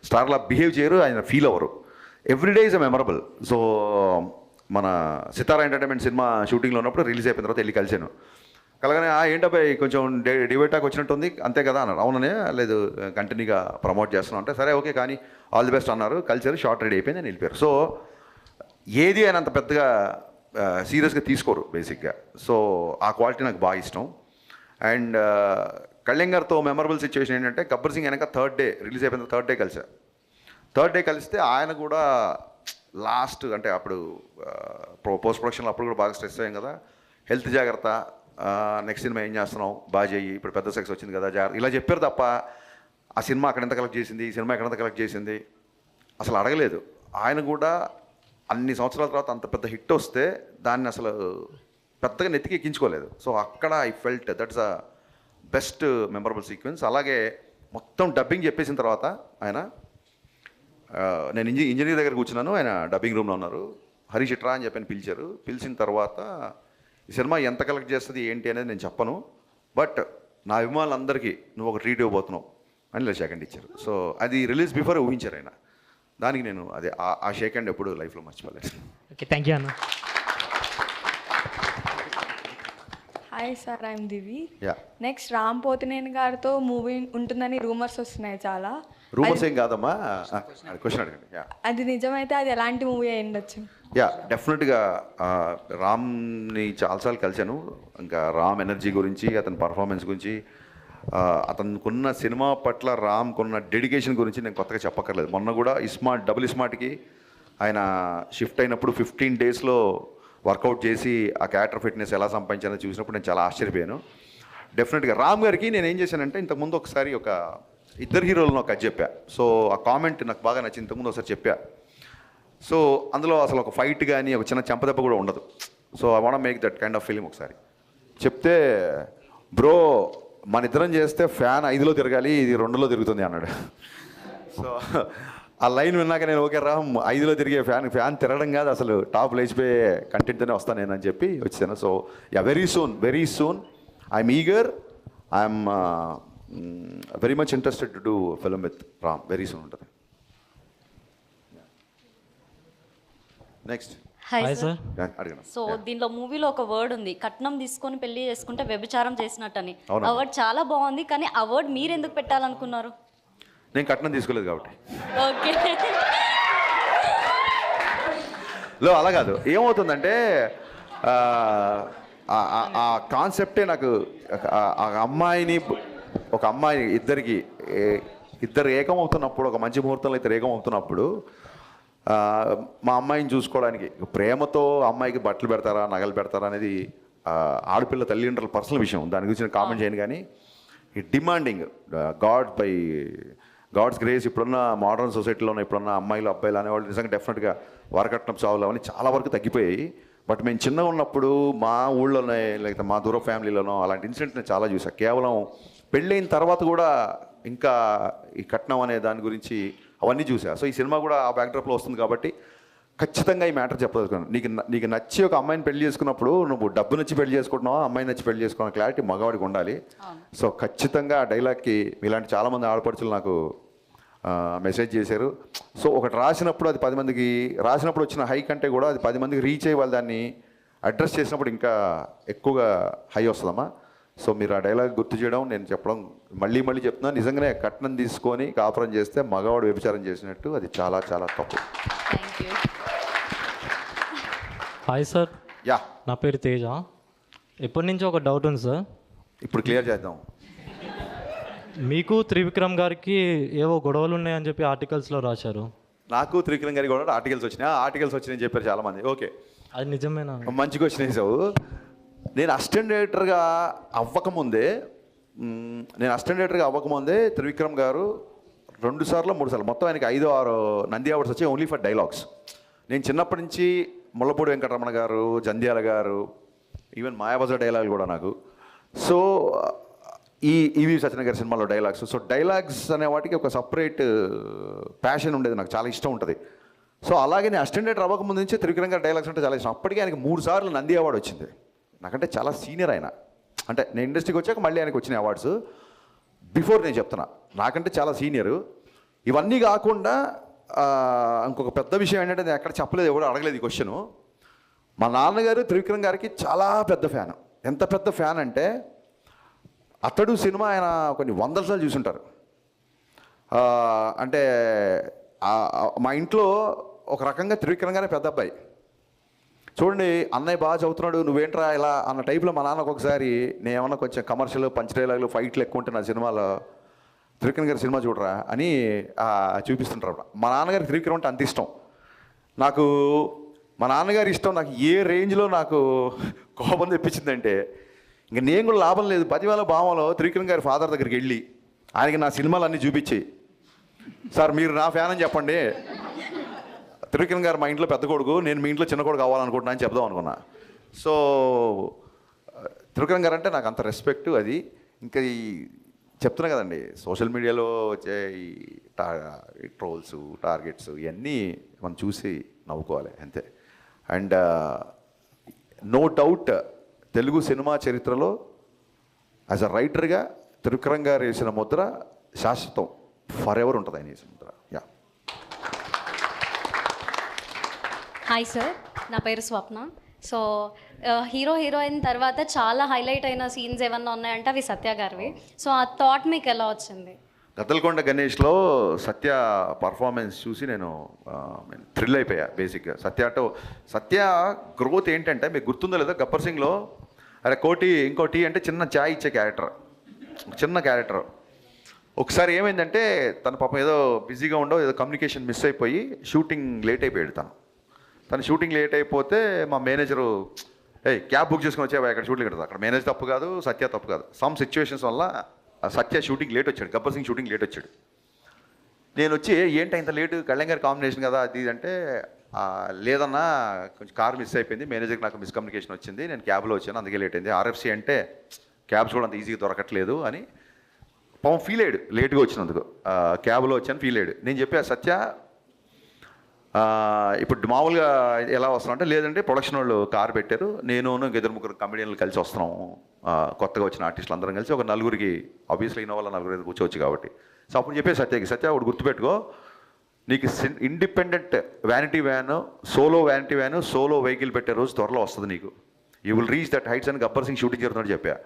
స్టార్లా బిహేవ్ చేయరు, ఆయన ఫీల్ అవ్వరు. Everyday is a memorable. So మన సితారా ఎంటర్టైన్మెంట్ సినిమా షూటింగ్లో ఉన్నప్పుడు రిలీజ్ అయిపోయిన తర్వాత వెళ్ళి కలిసాను. కలగానే ఏంటబ్బాయి కొంచెం డిబేటాక్ వచ్చినట్టుంది అంతే కదా అన్నారు. అవుననే, లేదు కంటిన్యూగా ప్రమోట్ చేస్తున్నాం అంటే సరే ఓకే కానీ ఆల్ ది బెస్ట్ అన్నారు. కలిసారు, షార్ట్ రెడీ అయిపోయింది, అని వెళ్ళిపోయారు. సో ఏది ఆయన అంత పెద్దగా సీరియస్గా తీసుకోరు బేసిక్గా. సో ఆ క్వాలిటీ నాకు బాగా ఇష్టం. అండ్ కళ్యాణ్ గారితో మెమరబుల్ సిచ్యువేషన్ ఏంటంటే గబ్బర్ సింగ్ వెనక థర్డ్ డే రిలీజ్ అయిపోయిన థర్డ్ డే కలిసా. థర్డ్ డే కలిస్తే ఆయన కూడా లాస్ట్ అంటే అప్పుడు పోస్ట్ ప్రొడక్షన్లో అప్పుడు కూడా బాగా స్ట్రెస్ అయ్యాం కదా, హెల్త్ జాగ్రత్త, నెక్స్ట్ సినిమా ఏం చేస్తున్నావు బాగా చెయ్యి, ఇప్పుడు పెద్ద సక్సెస్ వచ్చింది కదా జాగ్రత్త, ఇలా చెప్పారు తప్ప ఆ సినిమా అక్కడ ఎంత కలెక్ట్ చేసింది, ఈ సినిమా ఎక్కడంత కలెక్ట్ చేసింది అసలు అడగలేదు. ఆయన కూడా అన్ని సంవత్సరాల తర్వాత అంత పెద్ద హిట్ వస్తే దాన్ని అసలు పెద్దగా నెత్తికి ఎక్కించుకోలేదు. సో అక్కడ I felt that's a best memorable sequence. అలాగే మొత్తం డబ్బింగ్ చెప్పేసిన తర్వాత ఆయన నేను ఇంజనీర్ దగ్గర కూర్చున్నాను, ఆయన డబ్బింగ్ రూమ్లో ఉన్నారు. హరీష్ ఇట్రా అని చెప్పని పిలిచారు. పిలిచిన తర్వాత ఈ సినిమా ఎంత కలెక్ట్ చేస్తుంది ఏంటి అనేది నేను చెప్పను, బట్ నా అభిమానులందరికీ నువ్వు ఒక ట్రీట్ ఇవ్వబోతున్నావు అని ఇలా షేక్ హ్యాండ్ ఇచ్చారు. సో అది రిలీజ్ బిఫోర్ ఊహించారు ఆయన. దానికి నేను అదే ఆ షేక్ హ్యాండ్ ఎప్పుడు లైఫ్లో మర్చిపోలేదు. ఓకే, థ్యాంక్ యూ అన్న. Hi sir, I'm Divi. Yeah, next Ram Pothineni గారితో మూవీ ఉంటుందని రూమర్స్ వస్తున్నాయి చాలా. రూమర్స్ ఏం కాదమ్మా, క్వశ్చన్ అడగండి. యా, అది నిజమైతే అది ఎలాంటి మూవీ అయి ఉండొచ్చు? యా డెఫినెట్గా రామ్ని చాలాసార్లు కలిశాను. ఇంకా రామ్ ఎనర్జీ గురించి, అతని పర్ఫార్మెన్స్ గురించి, అతనుకున్న సినిమా పట్ల రామ్కున్న డెడికేషన్ గురించి నేను కొత్తగా చెప్పక్కర్లేదు. మొన్న కూడా డబుల్ స్మార్ట్కి ఆయన షిఫ్ట్ అయినప్పుడు 15 డేస్లో వర్కౌట్ చేసి ఆ క్యారెక్టర్ ఫిట్నెస్ ఎలా సంపాదించానో చూసినప్పుడు నేను చాలా ఆశ్చర్యపోయాను. డెఫినెట్గా రామ్ గారికి నేను ఏం చేశానంటే ఇంతకుముందు ఒకసారి ఒక ఇద్దరు హీరోలను ఒక చెప్పా. సో ఆ కామెంట్ నాకు బాగా నచ్చింది, ఇంతకుముందు ఒకసారి చెప్పా. సో అందులో అసలు ఒక ఫైట్ కానీ ఒక చిన్న చెంపదెబ్బ కూడా ఉండదు. So I want make that kind of film ఒకసారి చెప్తే, బ్రో మన ఇద్దరం చేస్తే ఫ్యాన్ 5లో తిరగాలి, ఇది 2లో తిరుగుతుంది అన్నాడు. సో ఆ లైన్ విన్నాక నేను ఓకే రామ్ 5లో తిరిగే ఫ్యాన్ తిరగడం కాదు, అసలు టాప్ లేచిపోయే కంటెంట్తోనే వస్తాను నేను అని చెప్పి వచ్చాను. So yeah, very soon I'm eager, I'm very much interested to do film with Ram. Very soon ఉంటుంది. Next hi sir. అడిగిన సో దీనిలో మూవీలో ఒక వర్డ్ ఉంది, కట్నం తీసుకొని పెళ్లి చేసుకుంటే వ్యభిచారం చేసినట్టని. అవునా? ఆ వర్డ్ చాలా బాగుంది, కానీ ఆ వర్డ్ మీరు ఎందుకు పెట్టాలనుకున్నారు? నేను కట్నం తీసుకోలేదు కాబట్టి. ఓకే. అలా కాదు, ఏమవుతుందంటే ఆ కాన్సెప్టే నాకు ఒక అమ్మాయి ఇద్దరు ఏకమవుతున్నప్పుడు, ఒక మంచి ముహూర్తంలో ఇద్దరు ఏకమవుతున్నప్పుడు మా అమ్మాయిని చూసుకోవడానికి ప్రేమతో అమ్మాయికి బట్టలు పెడతారా, నగలు పెడతారా అనేది ఆడపిల్ల తల్లిదండ్రుల పర్సనల్ విషయం. దాని గురించి నేను కామెంట్ చేయను. కానీ ఈ డిమాండింగ్ గాడ్స్ గ్రేస్ ఇప్పుడున్న మోడర్న్ సొసైటీలోనే ఇప్పుడున్న అమ్మాయిలు అబ్బాయిలు అనేవాళ్ళు నిజంగా డెఫినెట్గా వరకట్నం చావులు అవన్నీ చాలా వరకు తగ్గిపోయాయి. బట్ మేము చిన్నగా ఉన్నప్పుడు మా ఊళ్ళోనే లేకపోతే మా దూర ఫ్యామిలీలోనో అలాంటి ఇన్సిడెంట్ నేను చాలా చూసాను. కేవలం పెళ్ళైన తర్వాత కూడా ఇంకా ఈ కట్నం అనే దాని గురించి అవన్నీ చూసా. సో ఈ సినిమా కూడా ఆ బ్యాక్డ్రాప్లో వస్తుంది కాబట్టి ఖచ్చితంగా ఈ మ్యాటర్ చెప్పదలుచుకున్నాను. నీకు నచ్చి ఒక అమ్మాయిని పెళ్లి చేసుకున్నప్పుడు నువ్వు డబ్బు నచ్చి పెళ్లి చేసుకుంటున్నావా, అమ్మాయి నచ్చి పెళ్లి చేసుకున్న క్లారిటీ మగవాడికి ఉండాలి. సో ఖచ్చితంగా ఆ డైలాగ్కి ఇలాంటి చాలామంది ఆడపడుచులు నాకు మెసేజ్ చేశారు. సో ఒకటి రాసినప్పుడు అది 10 మందికి రాసినప్పుడు వచ్చిన హై కంటే కూడా అది 10 మందికి రీచ్ అయ్యి వాళ్ళు దాన్ని అడ్రస్ చేసినప్పుడు ఇంకా ఎక్కువగా హై వస్తుందమ్మా. సో మీరు ఆ డైలాగ్ గుర్తు చేయడం, నేను చెప్పడం మళ్ళీ చెప్తున్నాను. నిజంగానే కట్నం తీసుకొని కాపురం చేస్తే మగవాడు వ్యభిచారం చేసినట్టు, అది చాలా చాలా తప్పు. Thank you. Hi sir. Yeah, నా పేరు తేజ. ఎప్పటి నుంచి ఒక డౌట్ ఉంది సార్, ఇప్పుడు క్లియర్ చేద్దాం. మీకు త్రివిక్రమ్ గారికి ఏవో గొడవలు ఉన్నాయని చెప్పి ఆర్టికల్స్లో రాశారు. నాకు త్రివిక్రమ్ గారికి కూడా ఆర్టికల్స్ వచ్చినాయని చెప్పారు చాలామంది. ఓకే, అది నిజమేనా? మంచి క్వశ్చన్ వేసావు. నేను అసిస్టెంట్ డైరెక్టర్గా అవ్వకముందే త్రివిక్రమ్ గారు 2 సార్లు 3 సార్లు మొత్తం ఆయనకి 5-6 నంది అవార్డ్స్ వచ్చాయి ఓన్లీ ఫర్ డైలాగ్స్. నేను చిన్నప్పటి నుంచి ముళ్ళపూడి వెంకటరమణ గారు, జంధ్యాల గారు, ఈవెన్ మాయాబజార్ డైలాగులు కూడా నాకు. సో ఈవి సత్యన గారి సినిమాలో డైలాగ్స్. సో డైలాగ్స్ అనే వాటికి ఒక సపరేట్ ప్యాషన్ ఉండేది, నాకు చాలా ఇష్టం ఉంటుంది. సో అలాగే నేను అసిస్టెంట్ డైరెక్టర్ అవ్వకముందు నుంచి త్రివిక్రమ్ గారి డైలాగ్స్ అంటే చాలా ఇష్టం. అప్పటికే ఆయనకి 3 సార్లు నంది అవార్డు వచ్చింది. నాకంటే చాలా సీనియర్ ఆయన. అంటే నేను ఇండస్ట్రీకి వచ్చాక మళ్ళీ ఆయనకు వచ్చిన అవార్డ్స్. బిఫోర్ నేను చెప్తున్నా, నాకంటే చాలా సీనియరు. ఇవన్నీ కాకుండా ఇంకొక పెద్ద విషయం ఏంటంటే నేను ఎక్కడ చెప్పలేదు, ఎవరు అడగలేదు ఈ క్వశ్చను. మా నాన్నగారు త్రివిక్రమ్ గారికి చాలా పెద్ద ఫ్యాన్. ఎంత పెద్ద ఫ్యాన్ అంటే అతడు సినిమా ఆయన కొన్ని వందల సార్లు చూసుంటారు. అంటే మా ఇంట్లో ఒక రకంగా త్రివిక్రమ్ గారే పెద్ద అబ్బాయి. చూడండి, అన్నయ్య బాగా చదువుతున్నాడు, నువ్వేంట్రా ఇలా అన్న టైప్లో మా నాన్న ఒకసారి నేను ఏమన్నా కొంచెం కమర్షియల్ పంచ్ డైలాగులు ఫైట్లు ఎక్కువ ఉంటే నా సినిమాలో త్రివిక్రమ్ గారి సినిమా చూడరా అని చూపిస్తుంటారు. మా నాన్నగారికి త్రివిక్రమ్ అంటే అంత ఇష్టం. నాకు మా నాన్నగారి ఇష్టం నాకు ఏ రేంజ్లో నాకు కోపం తెప్పించిందంటే ఇంక నేను కూడా లాభం లేదు. 10,000 భావంలో త్రివిక్రమ్ గారి ఫాదర్ దగ్గరికి వెళ్ళి ఆయనకి నా సినిమాలు అన్నీ చూపించి, సార్ మీరు నా ఫ్యాన్ అని చెప్పండి, త్రివిక్రమ్ గారు మా ఇంట్లో పెద్ద కొడుకు, నేను మీ ఇంట్లో చిన్న కొడుకు కావాలనుకుంటున్నా అని చెప్దాం అనుకున్నా. సో త్రివిక్రమ్ గారు అంటే నాకు అంత రెస్పెక్ట్. అది ఇంకా ఈ చెప్తున్నా కదండి, సోషల్ మీడియాలో వచ్చే ఈ ట్రోల్స్, టార్గెట్స్ ఇవన్నీ మనం చూసి నవ్వుకోవాలి అంతే. And no doubt Telugu cinema చరిత్రలో యాజ్ అ రైటర్గా త్రివిక్రమ్ గారు వేసిన ముద్ర శాశ్వతం, ఫర్ ఎవర్ ఉంటుంది ఆయన వేసిన ముద్ర. యా. హాయ్ సార్, నా పేరు స్వప్న. సో హీరో హీరోయిన్ తర్వాత చాలా హైలైట్ అయిన సీన్స్ ఏమన్నా ఉన్నాయంటే అవి సత్య గారివి. సో ఆ థాట్ మీకు ఎలా వచ్చింది? గద్దలకొండ గణేష్లో సత్య పర్ఫార్మెన్స్ చూసి నేను థ్రిల్ అయిపోయా. బేసిక్గా సత్య గ్రోత్ ఏంటంటే మీకు గుర్తుందో లేదో, గబ్బర్ సింగ్లో అరే కోటి ఇంకోటి అంటే చిన్న చాయ్ ఇచ్చే చిన్న క్యారెక్టర్. ఒకసారి ఏమైందంటే తన పాపం ఏదో బిజీగా ఉండో ఏదో కమ్యూనికేషన్ మిస్ అయిపోయి షూటింగ్ లేట్ అయిపోయాడు. తను షూటింగ్ లేట్ అయిపోతే మా మేనేజరు క్యాబ్ బుక్ చేసుకుని వచ్చావా ఇక్కడ షూటింగ్ కదా. అక్కడ మేనేజర్ తప్పు కాదు, సత్య తప్పు కాదు. సమ్ సిచ్యువేషన్స్ వల్ల సత్య షూటింగ్ లేట్ వచ్చాడు, గబ్బర్ సింగ్ షూటింగ్ లేట్ వచ్చాడు. నేను వచ్చి ఏంటి ఇంత లేటు, కళ్యాణ్ గారి కాంబినేషన్ కదా అది అంటే, లేదన్నా కొంచెం కార్ మిస్ అయిపోయింది, మేనేజర్కి నాకు మిస్కమ్యూనికేషన్ వచ్చింది, నేను క్యాబ్లో వచ్చాను అందుకే లేట్ అయింది. ఆర్ఎఫ్సి అంటే క్యాబ్స్ కూడా అంత ఈజీగా దొరకట్లేదు అని పాపం ఫీల్ అయ్యాడు, లేట్గా వచ్చినందుకు. క్యాబ్లో వచ్చాను ఫీల్ అయ్యాడు. నేను చెప్పా సత్య ఇప్పుడు మామూలుగా ఎలా వస్తున్నాం అంటే, లేదంటే ప్రొడక్షన్ వాళ్ళు కార్ పెట్టారు, నేను ఇద్దరు ముగ్గురు కమెడియన్లు కలిసి వస్తున్నాము, కొత్తగా వచ్చిన ఆర్టిస్టులు అందరం కలిసి ఒక నలుగురికి, ఆబ్వియస్లీ ఇన్నో వల్ల నలుగురు కూర్చోవచ్చు కాబట్టి. సో అప్పుడు చెప్పే సత్య ఒకటి గుర్తుపెట్టుకో, నీకు independent vanity van, solo vanity van, solo vehicle పెట్టే రోజు త్వరలో వస్తుంది నీకు. You will reach that heights అని గబ్బర్ సింగ్ షూటింగ్ జరుగుతుందని చెప్పా.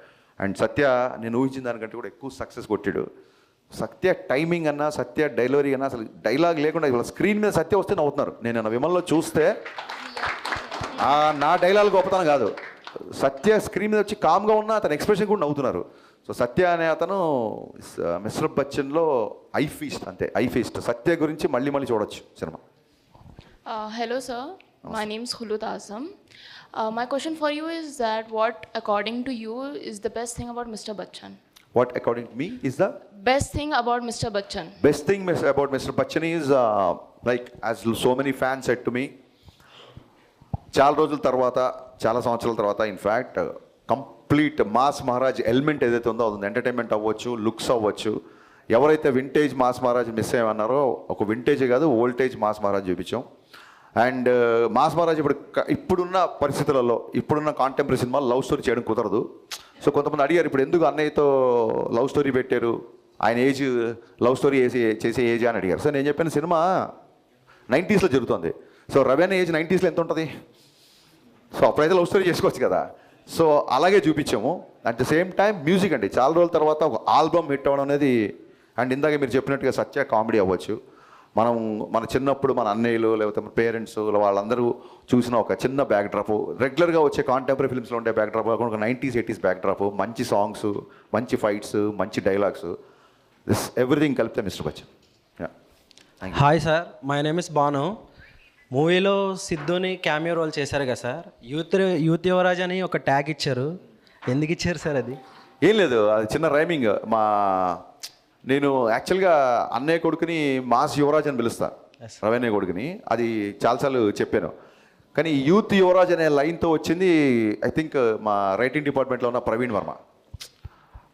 అండ్ సత్య నేను ఊహించిన దానికంటే కూడా ఎక్కువ సక్సెస్ కొట్టాడు. సత్య టైమింగ్ అన్నా, సత్య డైలరీ అన్నా, అసలు డైలాగ్ లేకుండా ఇవాళ స్క్రీన్ మీద సత్య వస్తే నవ్వుతున్నారు. నేను విమల్లో చూస్తే నా డైలాగ్ గొప్పతనం కాదు, సత్య స్క్రీన్ మీద వచ్చి కామ్గా ఉన్న అతని ఎక్స్ప్రెషన్ కూడా నవ్వుతున్నారు. సో సత్య అనే అతను మిస్టర్ బచ్చన్లో ఐ ఫీస్ట్, అంతే ఐ ఫీస్ట్. సత్య గురించి మళ్ళీ చూడొచ్చు cinema. Hello sir, my name is Khulud Azam. My question for you is that what according to you is the best thing about Mr. Bachchan? What according to me is the Best thing about Mr. Bachchan? Best thing about Mr. Bachchan is like as so many fans said to me, చాలా రోజుల తర్వాత, చాలా సంవత్సరాల తర్వాత, in fact complete mass Maharaj element ఏదైతే ఉందో అది entertainment అవ్వచ్చు, లుక్స్ అవ్వచ్చు. ఎవరైతే వింటేజ్ మాస్ మహారాజ్ మిస్ అయ్యమన్నారో ఒక వింటేజే కాదు ఓల్టేజ్ మాస్ మహారాజ్ చూపించాం. అండ్ మాస్ మహారాజ్ ఇప్పుడున్న పరిస్థితులలో, ఇప్పుడున్న కాంటెంపరీ సినిమాలు లవ్ స్టోరీ చేయడం కుదరదు. సో కొంతమంది అడిగారు ఇప్పుడు ఎందుకు అన్నయ్యతో లవ్ స్టోరీ పెట్టారు, ఆయన ఏజ్ లవ్ స్టోరీ చేసే ఏజ్ అని అడిగారు. సో నేను చెప్పిన సినిమా 90s జరుగుతుంది. సో రవ్యాన్ ఏజ్ 90s ఎంత ఉంటుంది, సో అప్పుడైతే లవ్ స్టోరీ చేసుకోవచ్చు కదా. సో అలాగే చూపించాము. At the same time music అండి, చాలా రోజుల తర్వాత ఒక ఆల్బమ్ హిట్ అవ్వడం అనేది. అండ్ ఇందాక మీరు చెప్పినట్టుగా సత్య కామెడీ అవ్వచ్చు. మన చిన్నప్పుడు మన అన్నయ్యలు లేకపోతే మన పేరెంట్స్ వాళ్ళందరూ చూసిన ఒక చిన్న బ్యాక్ డ్రాప్, రెగ్యులర్గా వచ్చే కాంటెంపరీ ఫిల్మ్స్లో ఉండే బ్యాక్ డ్రాప్ కాకుండా ఒక 90s 80s బ్యాక్ డ్రాప్, మంచి సాంగ్స్, మంచి ఫైట్స్, మంచి డైలాగ్స్, దిస్ ఎవ్రీథింగ్ కలిపితే mister Bachchan. Hi sir, my name is Banu. మూవీలో సిద్ధుని క్యామియో రోల్ చేశారు కదా సార్, యూత్ యువరాజ్ అని ఒక ట్యాగ్ ఇచ్చారు, ఎందుకు ఇచ్చారు సార్? అది ఏం లేదు, అది చిన్న రైమింగ్. నేను యాక్చువల్గా అన్నయ్య కొడుకుని మాస్ యువరాజ్ అని పిలుస్తా, రవన్నయ్య కొడుకుని. అది చాలాసార్లు చెప్పాను. కానీ యూత్ యువరాజ్ అనే లైన్తో వచ్చింది ఐ థింక్ మా రైటింగ్ డిపార్ట్మెంట్లో ఉన్న ప్రవీణ్ వర్మ.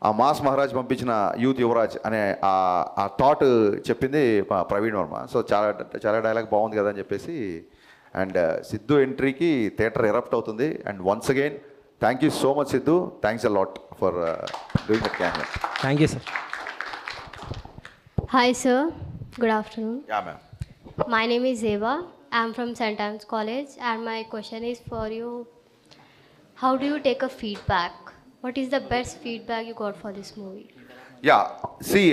ఆ మాస్ మహారాజ్ పంపించిన యూత్ యువరాజ్ అనే ఆ థాట్ చెప్పింది మా ప్రవీణ్ వర్మ. సో చాలా డైలాగ్ బాగుంది కదా అని చెప్పేసి. అండ్ సిద్ధు ఎంట్రీకి థియేటర్ ఎరప్ట్ అవుతుంది. And once again thank you so much Siddhu, thanks a lot for doing that cameo. Thank you sir. Hi sir, Good afternoon. Yeah, ma'am. My name is Eva. I'm from St. Anne's College, and my question is for you. How do you take a feedback? What is the best feedback you got for this movie? Yeah, see,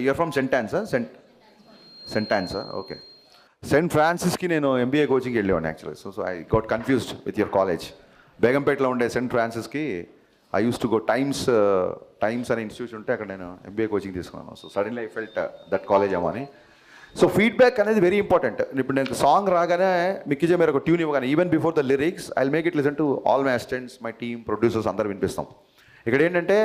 you're from St. Anne's, huh? St. Anne's, huh? Okay. St. Francisకి నేను MBA కోచింగ్కి వెళ్ళేవాడిని actually. So I got confused with your college. బేగంపేటలో ఉండే saint ఫ్రాన్సిస్కి I use to go Times అనే institution ఉంటే అక్కడ నేను MBA కోచింగ్ తీసుకున్నాను. So suddenly I felt that college ఏమో అని. సో ఫీడ్బ్యాక్ అనేది వెరీ ఇంపార్టెంట్. ఇప్పుడు నేను సాంగ్ రాగానే మిక్కిజే మీరు ఒక ట్యూన్ ఇవ్వగానే even before the lyrics I make it listen to all my assistants, my team, producers అందరు వినిపిస్తాం. ఇక్కడ ఏంటంటే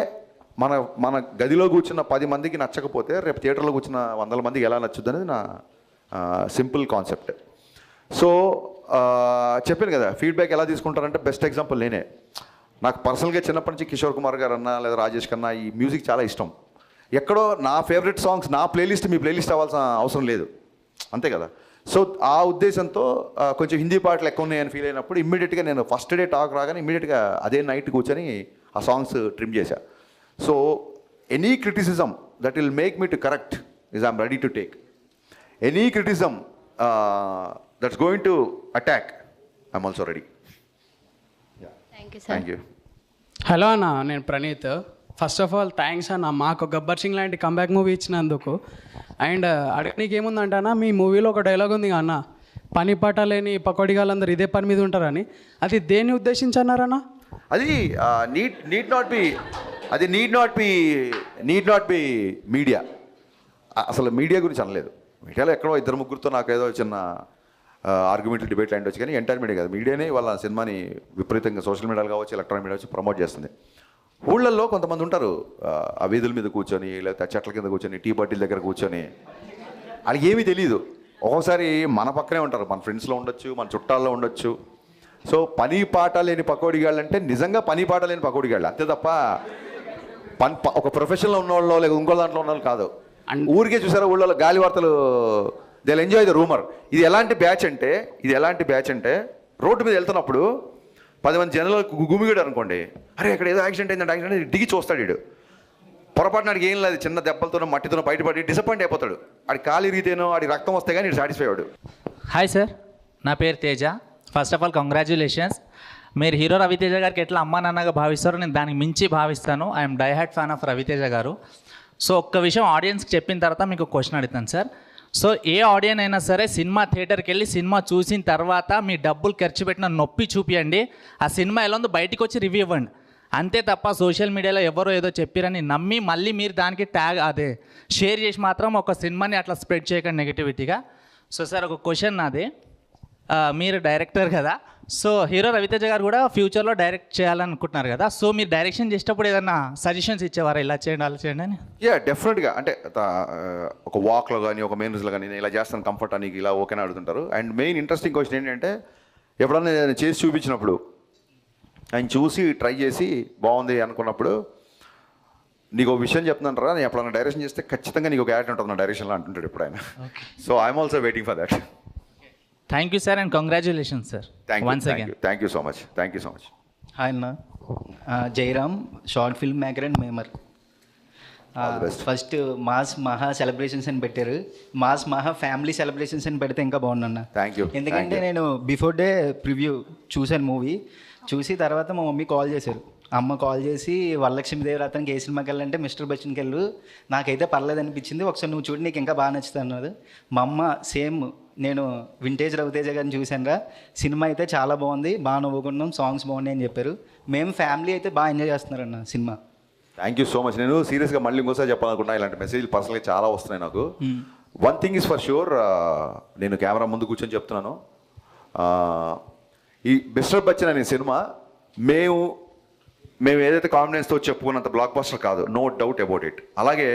మన గదిలో కూర్చున్న 10 మందికి నచ్చకపోతే రేపు థియేటర్లో కూర్చున్న 100 మందికి ఎలా నచ్చుద్ది అనేది నా సింపుల్ కాన్సెప్ట్. సో చెప్పాను కదా, ఫీడ్బ్యాక్ ఎలా తీసుకుంటారంటే బెస్ట్ ఎగ్జాంపుల్ నేనే. నాకు పర్సనల్గా చిన్నప్పటి నుంచి కిషోర్ కుమార్ గారు అన్నా లేదా రాజేష్ కన్నా ఈ మ్యూజిక్ చాలా ఇష్టం. ఎక్కడో నా ఫేవరెట్ సాంగ్స్ నా ప్లేలిస్ట్ మీ ప్లేలిస్ట్ అవ్వాల్సిన అవసరం లేదు, అంతే కదా. సో ఆ ఉద్దేశంతో కొంచెం హిందీ పాటలు ఎక్కువ ఉన్నాయని ఫీల్ అయినప్పుడు ఇమ్మీడియట్గా నేను ఫస్ట్ డే టాక్ రాగానే ఇమ్మీడియట్గా అదే నైట్ కూర్చొని ఆ సాంగ్స్ ట్రిమ్ చేశా. So any criticism that will make me to correct is I'm ready to take. Any criticism that's going to attack I'm also ready. Thank you, sir. Thank you. Hello అన్న, నేను Praneeth. First of all thanks అన్న, మాకు గబ్బర్ సింగ్ లాంటి comeback movie ఇచ్చినందుకు. And అడగనీకి ఏముందంటే అన్న, మీ మూవీలో ఒక డైలాగ్ ఉంది అన్న, పని పాట లేని పకోడిగాళ్ళందరూ ఇదే పని మీద ఉంటారని. అది దేన్ని ఉద్దేశించి అన్నారన్న? అది నీడ్ నాట్ బి మీడియా. అసలు మీడియా గురించి అనలేదు. మీడియాలో ఎక్కడో 2-3 నాకు ఏదో చిన్న ఆర్గ్యుమెంట్లు డిబేట్లు అయ్యి వచ్చి, కానీ ఎంటైర్ మీడియా కాదు, మీడియానే వాళ్ళ సినిమాని విపరీతంగా సోషల్ మీడియాలో కావచ్చు, ఎలక్ట్రానిక్ మీడియా వచ్చి ప్రమోట్ చేస్తుంది. ఊళ్ళల్లో కొంతమంది ఉంటారు ఆ వీధుల మీద కూర్చొని లేకపోతే చెట్ల కింద కూర్చొని టీ బాటిల్ దగ్గర కూర్చొని, వాళ్ళకి ఏమీ తెలియదు. ఒక్కోసారి మన పక్కనే ఉంటారు, మన ఫ్రెండ్స్లో ఉండొచ్చు, మన చుట్టాల్లో ఉండొచ్చు. సో పని పాట లేని పకోడిగాళ్ళు అంటే నిజంగా పని పాట లేని పకోడిగాళ్ళు, అంతే తప్ప ఒక ప్రొఫెషన్లో ఉన్నవాళ్ళు లేక ఇంకో దాంట్లో ఉన్న వాళ్ళు కాదు. ఊరికే చూసారా ఊళ్ళో గాలి వార్తలు, they will enjoy the rumour. ఇది ఎలాంటి బ్యాచ్ అంటే రోడ్డు మీద వెళ్తున్నప్పుడు 10 మంది జనాలు గుమిగాడు అనుకోండి, అరే ఇక్కడ ఏదో యాక్సిడెంట్ అయిందంటే దిగి చూస్తాడు. వీడు పొరపాటు నాడికి ఏం లేదు, చిన్న దెబ్బలతోనో మట్టితోనో బయటపడి డిసప్పాయింట్ అయిపోతాడు. ఆడి కాలు ఇరిగితేనో ఆడి రక్తం వస్తే కానీ సాటిస్ఫై అవ్వడు. హాయ్ సార్, నా పేరు Teja. First of all congratulations. మీరు హీరో రవితేజ గారికి ఎట్లా అమ్మా నాన్నగా భావిస్తారో నేను దానికి మించి భావిస్తాను. I'm diehard fan of Raviteja garu. So ఒక్క విషయం ఆడియన్స్కి చెప్పిన తర్వాత మీకు క్వశ్చన్ అడుగుతాను సార్. సో ఏ ఆడియన్ అయినా సరే సినిమా థియేటర్కి వెళ్ళి సినిమా చూసిన తర్వాత మీ డబ్బులు ఖర్చు పెట్టిన నొప్పి చూపియండి, ఆ సినిమా ఎలా ఉందో బయటికి వచ్చి రివ్యూ ఇవ్వండి. అంతే తప్ప సోషల్ మీడియాలో ఎవరో ఏదో చెప్పారని నమ్మి మళ్ళీ మీరు దానికి షేర్ చేసి మాత్రం ఒక సినిమాని అట్లా స్ప్రెడ్ చేయకండి నెగిటివిటీగా. సో సార్ ఒక క్వశ్చన్ నాది, మీరు డైరెక్టర్ కదా, సో హీరో రవితేజ గారు కూడా ఫ్యూచర్లో డైరెక్ట్ చేయాలనుకుంటున్నారు కదా, సో మీరు డైరెక్షన్ చేసేటప్పుడు ఏదన్నా సజెషన్స్ ఇచ్చేవారా, ఇలా చేయండి అలా చేయండి అని? డెఫినెట్గా. అంటే ఒక వాక్లో కానీ ఒక మెయిన్స్లో కానీ నేను ఇలా చేస్తాను కంఫర్ట్ అని ఇలా ఓకేనా అడుగుతుంటారు. అండ్ మెయిన్ ఇంట్రెస్టింగ్ క్వశ్చన్ ఏంటంటే, ఎప్పుడన్నా నేను చేసి చూపించినప్పుడు ఆయన చూసి ట్రై చేసి బాగుంది అనుకున్నప్పుడు, నీకు ఒక విషయం చెప్తున్నాను రా, నేను ఎప్పుడన్నా డైరెక్షన్ చేస్తే ఖచ్చితంగా నీకు ఒక యాక్ట్ ఉంటుంది నా డైరెక్షన్లో అంటుంటాడు ఇప్పుడు ఆయన. So I'm also waiting for that. Thank you sir and congratulations sir. Thank you so much. Hi అన్న, Jairam, short film maker and memer. First mass మహా సెలబ్రేషన్స్ అని పెట్టారు, మాస్ మహా ఫ్యామిలీ సెలబ్రేషన్స్ అని పెడితే ఇంకా బాగుందన్న. Thank you. ఎందుకంటే నేను బిఫోర్ డే ప్రివ్యూ చూశాను మూవీ, చూసి తర్వాత మా మమ్మీ కాల్ చేశారు. అమ్మ కాల్ చేసి వరలక్ష్మీదేవి రాత్రికి ఏ సినిమాకి వెళ్ళాలంటే మిస్టర్ బచ్చన్కి వెళ్ళు, నాకైతే పర్లేదు అనిపించింది, ఒకసారి నువ్వు చూడు నీకు ఇంకా బాగా నచ్చుతుంది అన్నది. మా అమ్మ సేమ్ నేను వింటేజ్ రవితేజ గారిని చూశాను రా, సినిమా అయితే చాలా బాగుంది, బాగా నవ్వుకున్నాం, సాంగ్స్ బాగున్నాయి అని చెప్పారు. మేము ఫ్యామిలీ అయితే బాగా ఎంజాయ్ చేస్తున్నారన్న సినిమా. Thank you so much. నేను సీరియస్గా మళ్ళీ ఇంకోసారి చెప్పాలనుకున్నా, ఇలాంటి మెసేజ్లు పర్సనల్గా చాలా వస్తున్నాయి నాకు. One thing is for sure, నేను కెమెరా ముందు కూర్చొని చెప్తున్నాను, ఈ మిస్టర్ బచ్చన్ అనే సినిమా మేము ఏదైతే కాన్ఫిడెన్స్తో చెప్పుకున్నంత బ్లాక్ బస్టర్ కాదు, నో డౌట్ అబౌట్ ఇట్. అలాగే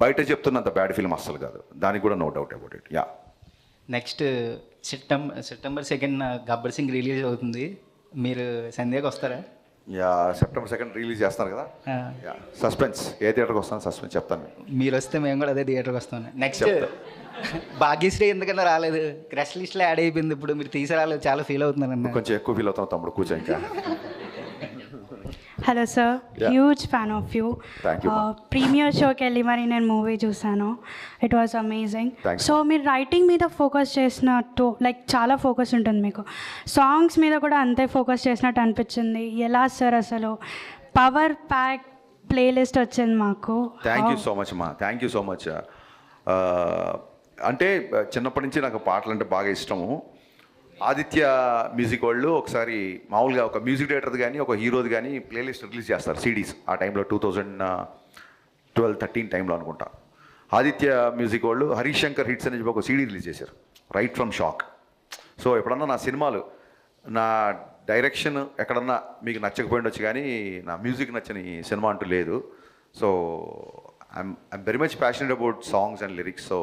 బయట చెప్తున్నంత బ్యాడ్ ఫిల్మ్ అస్సలు కాదు, దానికి కూడా no doubt about it. Yeah, next September 2 Gabbar Singh release అవుతుంది, మీరు సంధ్యాకి వస్తారా? యా, September 2 రిలీజ్ చేస్తున్నారు కదా. యా, సస్పెన్స్ ఏ థియేటర్కి వస్తాను సస్పెన్స్ చెప్తాను. మీరు వస్తే మేము కూడా అదే థియేటర్కి వస్తాను. నెక్స్ట్ భాగ్యశ్రీ ఎందుకన్నా రాలేదు, క్రష్ లిస్ట్లో యాడ్ అయిపోయింది, ఇప్పుడు మీరు తీసి రాలేదు, చాలా ఫీల్ అవుతున్నారన్న. కొంచెం ఎక్కువ ఫీల్ అవుతాం తమ్ముడు, కూర్చో. ఇంకా hello sir, Yeah. Huge fan of you. Thank you, ma'am. Premiere షోకి వెళ్ళి మరి నేను మూవీ చూసాను. It was amazing. Thanks, so మీరు రైటింగ్ మీద ఫోకస్ చేసినట్టు లైక్ చాలా ఫోకస్ ఉంటుంది మీకు, సాంగ్స్ మీద కూడా అంతే ఫోకస్ చేసినట్టు అనిపించింది. ఎలా సార్ అసలు పవర్ ప్యాక్ ప్లేలిస్ట్ వచ్చింది మాకు. థ్యాంక్ యూ సో మచ్ అమ్మా, థ్యాంక్ యూ సో మచ్. అంటే చిన్నప్పటి నుంచి నాకు పాటలు అంటే బాగా ఇష్టము. ఆదిత్య మ్యూజిక్ వాళ్ళు ఒకసారి మామూలుగా ఒక మ్యూజిక్ డైరెక్టర్ది కానీ ఒక హీరోది కానీ ప్లేలిస్ట్ రిలీజ్ చేస్తారు, సిడీస్. ఆ టైంలో 2012-13 టైంలో అనుకుంటా. ఆదిత్య మ్యూజిక్ వాళ్ళు హరీష్ శంకర్ హిట్స్ అని చెప్పి ఒక సీడీ రిలీజ్ చేశారు, రైట్ ఫ్రమ్ షాక్. సో ఎప్పుడన్నా నా సినిమాలు, నా డైరెక్షన్ ఎక్కడన్నా మీకు నచ్చకపోయిండొచ్చు కానీ నా మ్యూజిక్ నచ్చని సినిమా అంటూ లేదు. So I'm very much passionate about songs and lyrics. So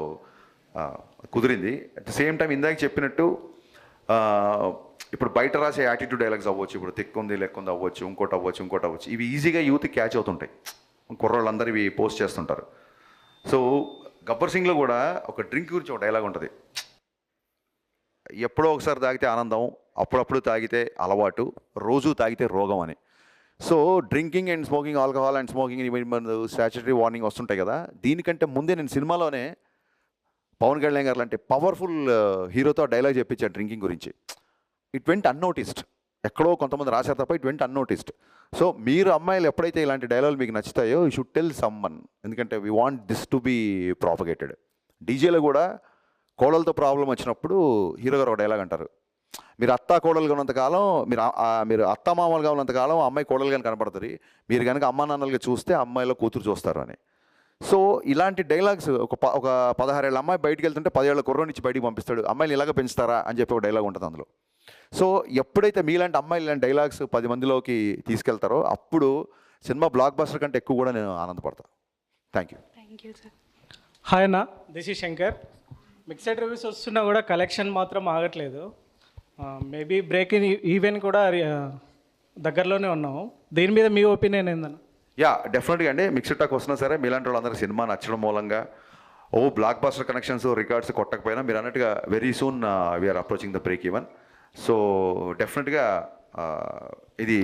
కుదిరింది. అట్ ద సేమ్ టైం ఇందాక చెప్పినట్టు ఇప్పుడు బయట రాసే యాటిట్యూడ్ డైలాగ్స్ అవ్వచ్చు, ఇప్పుడు తిక్కుంది లెక్కుంది అవ్వచ్చు, ఇంకోటి అవ్వచ్చు, ఇవి ఈజీగా యూత్ క్యాచ్ అవుతుంటాయి. కుర్రోళ్ళందరూ ఇవి పోస్ట్ చేస్తుంటారు. సో గబ్బర్ సింగ్లో కూడా ఒక డ్రింక్ గురించి ఒక డైలాగ్ ఉంటుంది, ఎప్పుడో ఒకసారి తాగితే ఆనందం, అప్పుడప్పుడు తాగితే అలవాటు, రోజు తాగితే రోగం అని. So drinking and smoking, alcohol and smoking statutory warning వస్తుంటాయి కదా. దీనికంటే ముందే నేను సినిమాలోనే పవన్ కళ్యాణ్ గారు లాంటి పవర్ఫుల్ హీరోతో డైలాగ్ చెప్పించాడు డ్రింకింగ్ గురించి. It went unnoticed. ఎక్కడో కొంతమంది రాశారు తప్ప ఇట్ వెంట్ అన్నోటిస్డ్. సో మీరు అమ్మాయిలు ఎప్పుడైతే ఇలాంటి డైలాగులు మీకు నచ్చుతాయో యూ షుడ్ టెల్ సమ్వన్, ఎందుకంటే we want this to be propagated. డీజేలో కూడా కోడలతో ప్రాబ్లం వచ్చినప్పుడు హీరో గారు ఒక డైలాగ్ అంటారు, మీరు అత్తా కోడలుగా ఉన్నంతకాలం, మీరు అత్తా మామలుగా ఉన్నంతకాలం అమ్మాయి కోడలుగా కనపడుతుంది, మీరు కనుక అమ్మా నాన్నలుగా చూస్తే అమ్మాయిలో కూతురు చూస్తారు అని. సో ఇలాంటి డైలాగ్స్ ఒక 16 ఏళ్ళ అమ్మాయి బయటికి వెళ్తుంటే 10 ఏళ్ళ కుర్రోని నుంచి బయటికి పంపిస్తాడు, అమ్మాయిలు ఇలాగ పెంచుతారా అని చెప్పి ఒక డైలాగ్ ఉంటుంది అందులో. సో ఎప్పుడైతే మీలాంటి అమ్మాయిలు ఇలాంటి డైలాగ్స్ 10 మందిలోకి తీసుకెళ్తారో అప్పుడు సినిమా బ్లాక్ బస్టర్ కంటే ఎక్కువ కూడా నేను ఆనందపడతాను. Thank you. Thank you sir. Hi అన్న, this is Shankar. Mixed reviews వస్తున్నా కూడా కలెక్షన్ మాత్రం ఆగట్లేదు. మేబీ బ్రేక్ ఇన్ ఈవెన్ కూడా దగ్గరలోనే ఉన్నాము. దీని మీద మీ ఒపీనియన్ ఏందన్న? యా, డెఫినెట్గా అండి. మిక్స్డ్ టాక్ వస్తున్నా సరే మీలాంటి వాళ్ళందరూ సినిమా నచ్చడం మూలంగా బ్లాక్ బస్టర్ కనెక్షన్స్ రికార్డ్స్ కొట్టకపోయినా మీరు అన్నట్టుగా very soon we are approaching the break even. So డెఫినెట్గా ఇది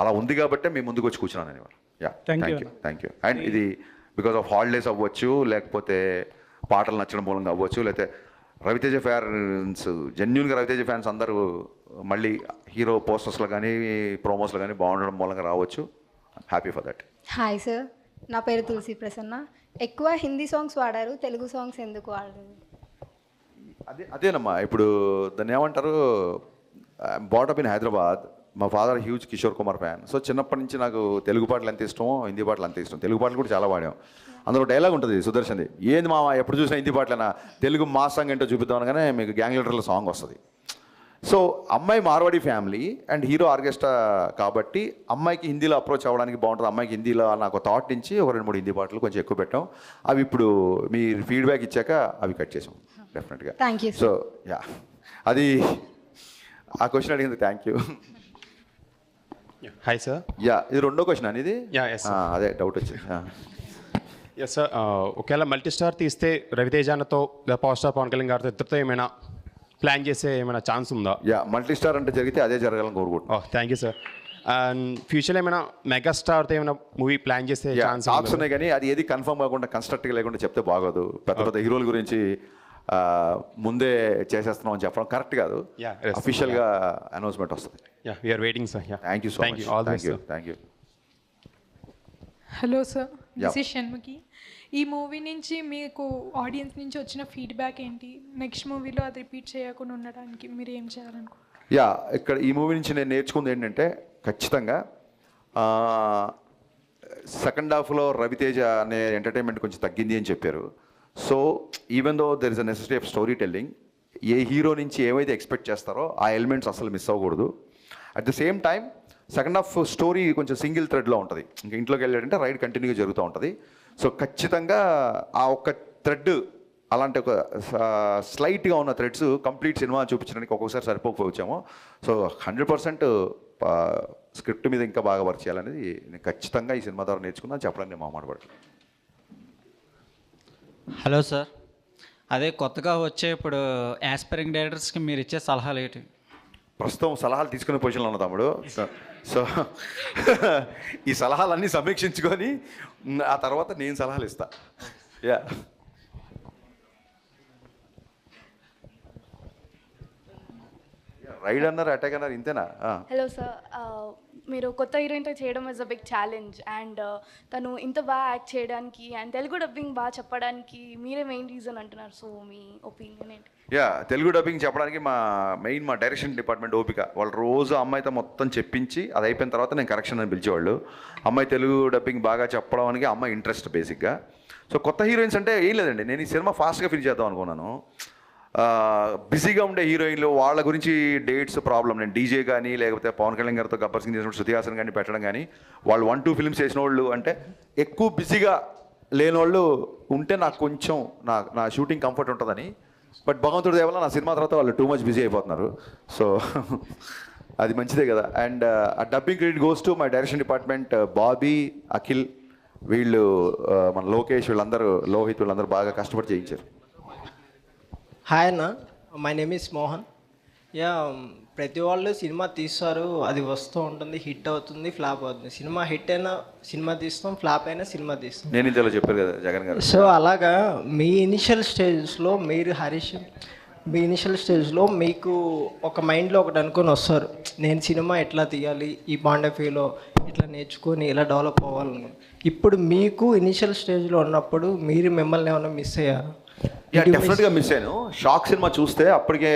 అలా ఉంది కాబట్టే మేము ముందుకు వచ్చి కూర్చున్నాను అని. Yeah, thank you. అండ్ ఇది బికాస్ ఆఫ్ హాలిడేస్ అవ్వచ్చు, లేకపోతే పాటలు నచ్చడం మూలంగా అవ్వచ్చు, లేకపోతే రవితేజ ఫ్యాన్స్, జెన్యున్గా రవితేజ ఫ్యాన్స్ అందరూ మళ్ళీ హీరో పోస్టర్స్లో కానీ ప్రోమోస్లో కానీ బాగుండడం మూలంగా రావచ్చు. Happy for that. Hi sir, నా పేరు తులసి ప్రసన్న. ఎక్కువ హిందీ సాంగ్స్ వాడారు, తెలుగు సాంగ్స్ ఎందుకు వాడలేదు? అదేనమ్మా, ఇప్పుడు దాన్ని ఏమంటారు, బాటప్ ఇన్ హైదరాబాద్. మా father huge Kishore Kumar fan. So చిన్నప్పటి నుంచి నాకు తెలుగు పాటలు ఎంత ఇష్టమో హిందీ పాటలు అంత ఇష్టం. తెలుగు పాటలు కూడా చాలా పాడాం. అందులో డైలాగ్ ఉంటుంది సుదర్శన్ది, ఏంది మామ ఎప్పుడు చూసినా హిందీ పాటలేనా, తెలుగు మా సాంగ్ ఏంటో చూపిద్దాం అనగానే మీకు గ్యాంగ్ లీడర్ల సాంగ్ వస్తుంది. సో అమ్మాయి Marwadi family and hero orchestra కాబట్టి అమ్మాయికి హిందీలో అప్రోచ్ అవ్వడానికి బాగుంటుంది. అమ్మాయికి హిందీలో నాకు థాట్ నుంచి ఒక 2-3 హిందీ పాటలు కొంచెం ఎక్కువ పెట్టాం. అవి ఇప్పుడు మీరు ఫీడ్బ్యాక్ ఇచ్చాక అవి కట్ చేసాం డెఫినెట్గా. Thank you. సో యా, అది ఆ క్వశ్చన్ అడిగింది. Thank you. Hi sir. Yeah, ఇది రెండో క్వశ్చన్ అనేది. అదే డౌట్ వచ్చింది. ఎస్ సార్, ఒకవేళ మల్టీ స్టార్ తీస్తే రవితేజానతో పవర్ స్టార్ పవన్ కళ్యాణ్ గారితో ఇద్దరితో ఏమైనా ప్లాన్ చేసే ఏమైనా ఛాన్స్ ఉందా? యా, మల్టీ స్టార్ అంటే జరిగితే అదే జరగాలని కోరుకుంటున్నాను. Thank you sir. అండ్ ఫ్యూచర్లో ఏమైనా మెగాస్టార్తో ఏమైనా మూవీ ప్లాన్ చేసే ఛాన్స్ టాక్స్ ఉన్నాయి కానీ అది ఏది కన్ఫర్మ్ కాకుండా కన్స్ట్రక్ట్గా లేకుండా చెప్తే బాగోదు. పెద్ద పెద్ద హీరోల గురించి ముందే చేసేస్తున్నాం అని చెప్పడం కరెక్ట్ కాదు. అఫీషియల్గా అనౌన్స్మెంట్ వస్తుంది. Yeah, we are waiting sir. Thank you so much. Thank you. Hello sir, this is Shanmukhi. ఈ మూవీ నుంచి మీకు ఆడియన్స్ నుంచి వచ్చిన ఫీడ్బ్యాక్ ఏంటి? నెక్స్ట్ మూవీలో అది రిపీట్ చేయకుండా ఉండడానికి మీరు ఏం చేయాలనుకుంటున్నారు? యా, ఇక్కడ ఈ మూవీ నుంచి నేను నేర్చుకుంది ఏంటంటే ఖచ్చితంగా సెకండ్ హాఫ్లో రవితేజ అనే ఎంటర్టైన్మెంట్ కొంచెం తగ్గింది అని చెప్పారు. So even though there is a necessity of story telling, A hero నుంచి ఏమైతే ఎక్స్పెక్ట్ చేస్తారో ఆ ఎలిమెంట్స్ అసలు మిస్ అవ్వకూడదు. At the same time second half story కొంచెం సింగిల్ థ్రెడ్లో ఉంటుంది. ఇంకా ఇంట్లోకి వెళ్ళాడంటే రైడ్ కంటిన్యూగా జరుగుతూ ఉంటుంది. సో ఖచ్చితంగా ఆ ఒక్క థ్రెడ్, అలాంటి ఒక స్లైట్గా ఉన్న థ్రెడ్స్ కంప్లీట్ సినిమా చూపించడానికి ఒక్కొక్కసారి సరిపోకపోవచ్చాము. సో 100% స్క్రిప్ట్ మీద ఇంకా బాగా వర్క్ చేయాలనేది నేను ఖచ్చితంగా ఈ సినిమా ద్వారా నేర్చుకున్నాను చెప్పడానికి నేను మాట్లాడబడతాను. హలో సార్, అదే కొత్తగా వచ్చే ఇప్పుడు యాస్పైరింగ్ డైరెక్టర్స్కి మీరు ఇచ్చే సలహాలు ఏంటి? ప్రస్తుతం సలహాలు తీసుకునే పొజిషన్లో ఉన్న తమ్ముడు. సో ఈ సలహాలన్నీ సమీక్షించుకొని ఆ తర్వాత నేను సలహాలు ఇస్తా. యా రైడ్ అన్నారు, అటాక్ అన్నారు, ఇంతేనా? హలో సార్, మీరు కొత్త హీరోయిన్తో చేయడం is a big challenge and తను ఇంత బాగా యాక్ట్ చేయడానికి అండ్ తెలుగు డబ్బింగ్ బాగా చెప్పడానికి మీరే మెయిన్ రీజన్ అంటున్నారు. సో మీ ఒపీనియన్ ఏంటి? యా తెలుగు డబ్బింగ్ చెప్పడానికి మా డైరెక్షన్ డిపార్ట్మెంట్ ఓపిక. వాళ్ళు రోజు అమ్మాయితో మొత్తం చెప్పించి అది అయిపోయిన తర్వాత నేను కరెక్షన్ అని పిలిచేవాళ్ళు. అమ్మాయి తెలుగు డబ్బింగ్ బాగా చెప్పడానికి అమ్మాయి ఇంట్రెస్ట్ బేసిక్గా. సో కొత్త హీరోయిన్స్ అంటే ఏం లేదండి, నేను ఈ సినిమా ఫాస్ట్గా ఫినిష్ చేద్దాం అనుకున్నాను. బిజీగా ఉండే హీరోయిన్లు వాళ్ళ గురించి డేట్స్ ప్రాబ్లం. నేను డీజే కానీ లేకపోతే పవన్ కళ్యాణ్ గారితో గబ్బర్ సింగ్ చేసినప్పుడు శృతి హాసన్ కానీ పెట్టడం కానీ వాళ్ళు 1-2 ఫిల్మ్స్ చేసిన వాళ్ళు అంటే ఎక్కువ బిజీగా లేని వాళ్ళు ఉంటే నాకు కొంచెం నా షూటింగ్ కంఫర్ట్ ఉంటుందని. బట్ భగవంతుడి దయ వల్ల నా సినిమా తర్వాత వాళ్ళు టూ మచ్ బిజీ అయిపోతున్నారు. సో అది మంచిదే కదా. అండ్ ఆ dubbing credit goes to my direction department. Bobby, Akhil, వీళ్ళు మన లోకేష్, వీళ్ళందరూ, లోహిత్, వీళ్ళందరూ బాగా కష్టపడి చేయించారు. హాయ్ అన్న, my name is Mohan. Yeah ప్రతి వాళ్ళు సినిమా తీస్తారు, అది వస్తూ ఉంటుంది, హిట్ అవుతుంది, ఫ్లాప్ అవుతుంది. సినిమా హిట్ అయినా సినిమా తీస్తాం, ఫ్లాప్ అయినా సినిమా తీస్తాం. నేను ఇంతలో చెప్పారు కదా జగన్ గారు. సో అలాగా మీ ఇనిషియల్ స్టేజ్లో మీరు హరీష్, మీ ఇనిషియల్ స్టేజ్లో మీకు ఒక మైండ్లో ఒకటి అనుకొని వస్తారు, నేను సినిమా ఎట్లా తీయాలి, ఈ పాయింట్ ఆఫ్ వ్యూలో ఇట్లా నేర్చుకొని ఇలా డెవలప్ అవ్వాలను. ఇప్పుడు మీకు ఇనిషియల్ స్టేజ్లో ఉన్నప్పుడు మీరు మిమ్మల్ని ఏమైనా మిస్ అయ్యారు? డెఫినెట్గా మిస్ అయ్యాను. షాక్ సినిమా చూస్తే అప్పటికే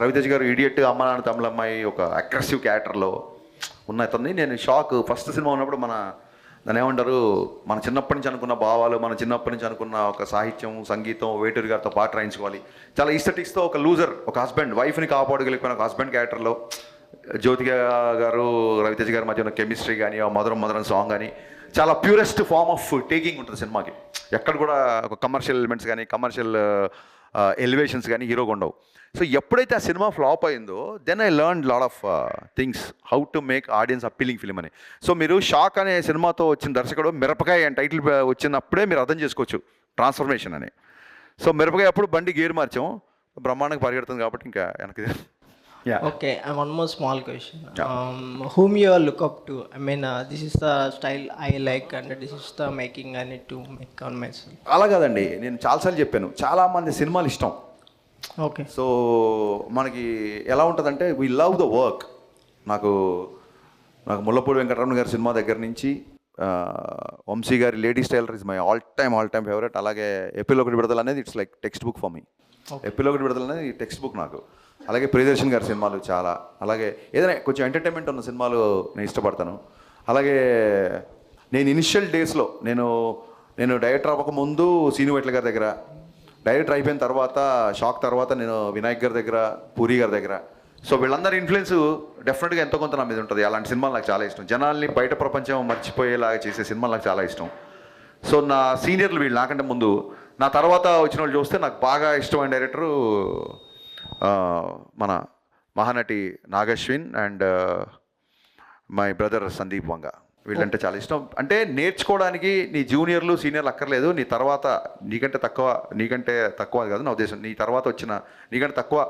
రవితేజ్ గారు ఇడియట్, అమ్మ నాన్న తమిళ అమ్మాయి ఒక అగ్రెసివ్ క్యారెక్టర్లో ఉన్న అతన్ని నేను షాక్. ఫస్ట్ సినిమా ఉన్నప్పుడు దాన్ని ఏమంటారు, మన చిన్నప్పటి నుంచి అనుకున్న భావాలు, మన చిన్నప్పటి నుంచి అనుకున్న ఒక సాహిత్యం, సంగీతం, వేటూరి గారితో పాట రాయించుకోవాలి, చాలా ఈస్థెటిక్స్తో ఒక లూజర్, ఒక హస్బెండ్, వైఫ్ని కాపాడగలిగిపోయిన ఒక హస్బెండ్ క్యారెక్టర్లో జ్యోతిక గారు రవితేజ్ గారి మధ్య ఉన్న కెమిస్ట్రీ కానీ, ఆ మధురం మధురం సాంగ్ కానీ చాలా ప్యూరెస్ట్ ఫార్మ్ ఆఫ్ టేకింగ్ ఉంటుంది సినిమాకి. ఎక్కడ కూడా ఒక కమర్షియల్ ఎలిమెంట్స్ కానీ, కమర్షియల్ ఎలివేషన్స్ కానీ హీరోగా ఉండవు. సో ఎప్పుడైతే ఆ సినిమా ఫ్లాప్ అయిందో then I learn lot of things, how to make audience appealing film అని. సో మీరు షాక్ అనే సినిమాతో వచ్చిన దర్శకుడు మిరపకాయ అని టైటిల్ వచ్చినప్పుడే మీరు అర్థం చేసుకోవచ్చు ట్రాన్స్ఫర్మేషన్ అని. సో మిరపకాయ అప్పుడు బండి గేర్ మార్చాం, బ్రహ్మాండంగా పరిగెడుతుంది కాబట్టి ఇంకా వెనక్కి. Okay, and one more small question. Whom you all look up to? I mean, this is the style I like and this is the making I need to make on myself. అలా కాదండి, నేను చాలాసార్లు చెప్పాను, చాలామంది సినిమాలు ఇష్టం. Okay. So మనకి ఎలా ఉంటుందంటే వీ లవ్ ద వర్క్. నాకు ముల్లపూడి వెంకటరమణ గారి సినిమా దగ్గర నుంచి వంశీ గారి ladies tailor is my all time favourite. అలాగే ఎపిలోకి విడుదల అనేది it's like text book for me. ఎపిలోకి విడుదల అనేది టెక్స్ట్ బుక్ నాకు. అలాగే ప్రియదర్శన్ గారి సినిమాలు చాలా, అలాగే ఏదైనా కొంచెం ఎంటర్టైన్మెంట్ ఉన్న సినిమాలు నేను ఇష్టపడతాను. అలాగే నేను ఇనిషియల్ డేస్లో నేను డైరెక్టర్ అవ్వకముందు సీను వెట్ల గారి దగ్గర, డైరెక్టర్ అయిపోయిన తర్వాత షాక్ తర్వాత నేను వినాయక్ గారి దగ్గర, పూరి గారి దగ్గర. సో వీళ్ళందరి ఇన్ఫ్లుయెన్స్ డెఫినెట్గా ఎంతో కొంత నా మీద ఉంటుంది. అలాంటి సినిమాలు నాకు చాలా ఇష్టం. జనాల్ని బయట ప్రపంచం మర్చిపోయేలాగా చేసే సినిమాలు నాకు చాలా ఇష్టం. సో నా సీనియర్లు వీళ్ళు నాకంటే ముందు, నా తర్వాత వచ్చిన వాళ్ళు చూస్తే నాకు బాగా ఇష్టమైన డైరెక్టరు మన Mahanati Nag Ashwin and my brother Sandeep వంగ. వీళ్ళంటే చాలా ఇష్టం. అంటే నేర్చుకోవడానికి నీ జూనియర్లు సీనియర్లు అక్కర్లేదు, నీ తర్వాత నీకంటే తక్కువ కాదు నా ఉద్దేశం, నీ తర్వాత వచ్చిన నీకంటే తక్కువ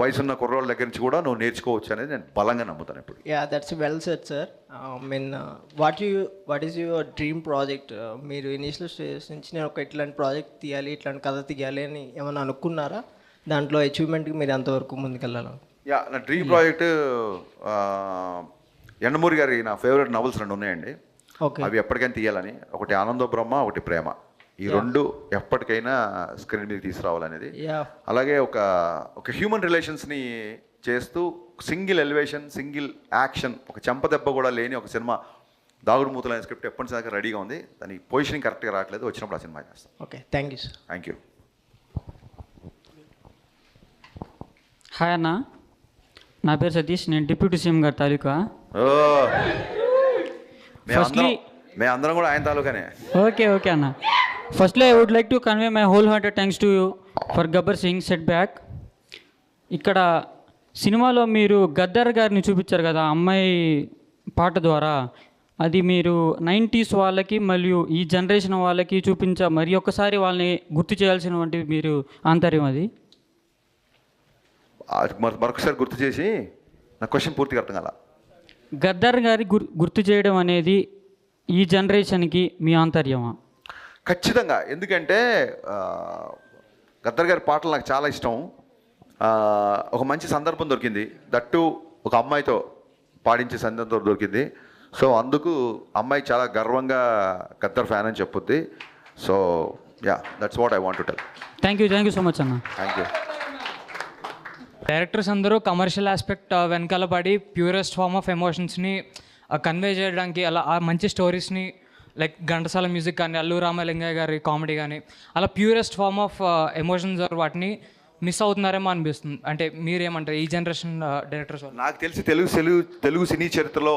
వయసున్న కుర్రోళ్ళ దగ్గర నుంచి కూడా నువ్వు నేర్చుకోవచ్చు అనేది నేను బలంగా నమ్ముతాను ఇప్పుడు. Yeah that's well said sir. Mean what is your dream project? మీరు ఇనిషియల్ స్టేజ్ నుంచి నేను ఒక ఇట్లాంటి ప్రాజెక్ట్ తీయాలి, ఇట్లాంటి కథ తీయాలి అని ఏమైనా అనుకున్నారా? దాంట్లో అచీవ్మెంట్కి మీరు ఎంతవరకు ముందుకెళ్ళాలి? యా నా డ్రీమ్ ప్రాజెక్ట్ ఎండమూరి గారి నా ఫేవరెట్ నవల్స్ 2 ఉన్నాయండి. అవి ఎప్పటికైనా తీయాలని. ఒకటి ఆనందో బ్రహ్మ, ఒకటి ప్రేమ. ఈ 2 ఎప్పటికైనా స్క్రీన్ మీద తీసుకురావాలనేది. అలాగే ఒక హ్యూమన్ రిలేషన్స్ని చేస్తూ సింగిల్ ఎలివేషన్, సింగిల్ యాక్షన్, ఒక చెంపదెబ్బ కూడా లేని ఒక సినిమా దాగుడు మూతలైన స్క్రిప్ట్ ఎప్పటిదాకా రెడీగా ఉంది. దాని పొజిషనింగ్ కరెక్ట్గా రావట్లేదు, వచ్చినప్పుడు ఆ సినిమా చేస్తాం. Okay, thank you sir. Thank you. Hi అన్న, నా పేరు సతీష్, నేను డిప్యూటీ సీఎం గారి తాలూకా. మేమందరం కూడా ఆయన తాలూకానే. ఓకే అన్న. Firstly I would like to convey my whole hearted thanks to you for Gabbar Singh set back. ఇక్కడ సినిమాలో మీరు గద్దర్ గారిని చూపించారు కదా అమ్మాయి పాట ద్వారా, అది మీరు 90s వాళ్ళకి మరియు ఈ జనరేషన్ వాళ్ళకి మరి ఒక్కసారి వాళ్ళని గుర్తు చేయాల్సినటువంటి మీరు ఆంతర్యం అది. మరొకసారి గుర్తు చేసి నా క్వశ్చన్ పూర్తిగా అర్థం కాల. గద్దర్ గారి గుర్తు చేయడం అనేది ఈ జనరేషన్కి మీ ఆంతర్యమా? ఖచ్చితంగా. ఎందుకంటే గద్దర్ గారి పాటలు నాకు చాలా ఇష్టం. ఒక మంచి సందర్భం దొరికింది, దట్టు ఒక అమ్మాయితో పాడించే సందర్భం దొరికింది. సో అందుకు అమ్మాయి చాలా గర్వంగా గద్దర్ ఫ్యాన్ అని చెప్పుద్ది. So yeah, that's what I want to tell. Thank you so much అన్న. Thank you. డైరెక్టర్స్ అందరూ కమర్షియల్ ఆస్పెక్ట్ వెనకాల పడి ప్యూరెస్ట్ ఫార్మ్ ఆఫ్ ఎమోషన్స్ని కన్వే చేయడానికి, అలా ఆ మంచి స్టోరీస్ని లైక్ ఘంటసాల మ్యూజిక్ కానీ, అల్లు రామలింగయ్య గారి కామెడీ కానీ, అలా ప్యూరెస్ట్ ఫార్మ్ ఆఫ్ ఎమోషన్స్ వాటిని మిస్ అవుతున్నారేమో అనిపిస్తుంది. అంటే మీరేమంటారు ఈ జనరేషన్ డైరెక్టర్స్? నాకు తెలిసి తెలుగు సినీ చరిత్రలో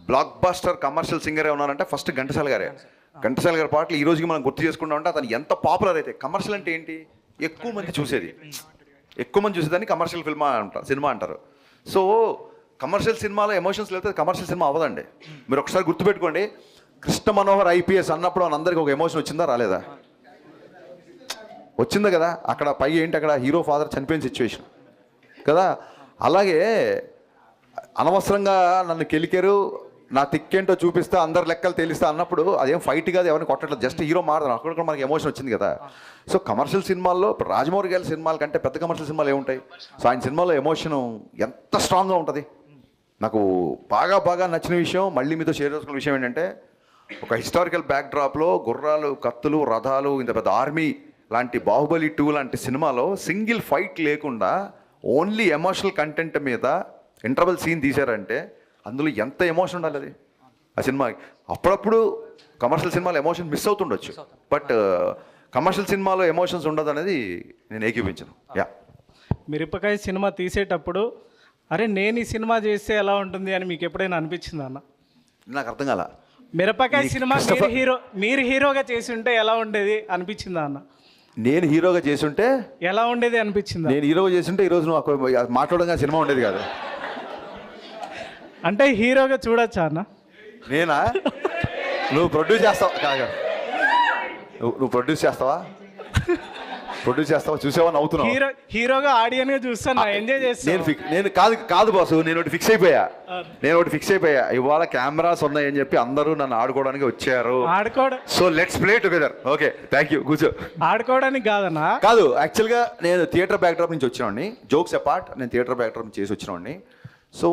బ్లాక్ బాస్టర్ కమర్షియల్ సింగర్ ఉన్నారంటే ఫస్ట్ ఘంటసాల గారే. ఘంటసాల గారి పాటలు ఈ రోజుకి మనం గుర్తు చేసుకుంటా ఉంటే అతను ఎంత పాపులర్ అయితే. కమర్షియల్ అంటే ఏంటి? ఎక్కువ మంది చూసేదాన్ని కమర్షియల్ సినిమా అంటారు. సో కమర్షియల్ సినిమాలో ఎమోషన్స్ లేకపోతే కమర్షియల్ సినిమా అవ్వదండి. మీరు ఒకసారి గుర్తుపెట్టుకోండి, కృష్ణ మనోహర్ ఐపీఎస్ అన్నప్పుడు అందరికి ఒక ఎమోషన్ వచ్చిందా రాలేదా? వచ్చిందా కదా. అక్కడ పై ఏంటి, అక్కడ హీరో ఫాదర్ చనిపోయిన సిచ్యువేషన్ కదా. అలాగే అనవసరంగా నన్ను కెలికారు, నా తిక్కేంటో చూపిస్తా, అందరు లెక్కలు తేలిస్తా అన్నప్పుడు అదేం ఫైట్ కాదు, ఎవరిని కొట్టట్లేదు, జస్ట్ హీరో మారదు. అక్కడ కూడా మనకి ఎమోషన్ వచ్చింది కదా. సో కమర్షియల్ సినిమాల్లో ఇప్పుడు రాజమౌళి గారి సినిమాల కంటే పెద్ద కమర్షియల్ సినిమాలు ఏముంటాయి? సో ఆయన సినిమాలో ఎమోషన్ ఎంత స్ట్రాంగ్గా ఉంటుంది. నాకు బాగా నచ్చిన విషయం, మళ్ళీ మీతో షేర్ చేసుకున్న విషయం ఏంటంటే, ఒక హిస్టారికల్ బ్యాక్డ్రాప్లో గుర్రాలు, కత్తులు, రథాలు, ఇంత పెద్ద ఆర్మీ లాంటి బాహుబలి 2 లాంటి సినిమాలో సింగిల్ ఫైట్ లేకుండా ఓన్లీ ఎమోషనల్ కంటెంట్ మీద ఇంటర్వెల్ సీన్ తీశారంటే అందులో ఎంత ఎమోషన్ ఉండాలి అది ఆ సినిమాకి. అప్పుడప్పుడు కమర్షియల్ సినిమాలో ఎమోషన్ మిస్ అవుతుండొచ్చు, బట్ కమర్షియల్ సినిమాలో ఎమోషన్స్ ఉండదు అనేది నేను ఏకీపించను. యా, మిరపకాయ సినిమా తీసేటప్పుడు అరే నేను ఈ సినిమా చేస్తే ఎలా ఉంటుంది అని మీకు ఎప్పుడైనా అనిపించిందా అన్న? నాకు అర్థం కాల. మిరపకాయ సినిమా మీరు హీరోగా చేసి ఉంటే ఎలా ఉండేది అనిపించిందా అన్న? నేను హీరోగా చేసుంటే ఎలా ఉండేది అనిపించిందా? నేను హీరోగా చేస్తుంటే ఈరోజు నువ్వు మాట్లాడగా సినిమా ఉండేది కాదు. అంటే హీరోగా చూడొచ్చా అన్న? నేనా? నువ్వు ప్రొడ్యూస్ చేస్తావా? కాగా నువ్వు ప్రొడ్యూస్ చేస్తావా? చూసావా? నవ్వుతున్నావు. హీరోగా ఆడియన్ గా చూస్తాను, ఎంజాయ్ చేస్తాను. నేను కాదు బాసు, నేను ఒకటి ఫిక్స్ అయిపోయా. ఇవాళ కెమెరాస్ ఉన్నాయని చెప్పి అందరూ నన్ను ఆడుకోవడానికి వచ్చారు. So let's play together. Okay, thank you. కూర్చో. ఆడుకోవడానికి కాదన్నా? కాదు, యాక్చువల్గా నేను థియేటర్ బ్యాక్డ్రాప్ నుంచి వచ్చినవాడిని. జోక్స్ అపార్ట్, నేను థియేటర్ బ్యాక్డ్రాప్ నుంచి చేసి వచ్చినవాడిని. సో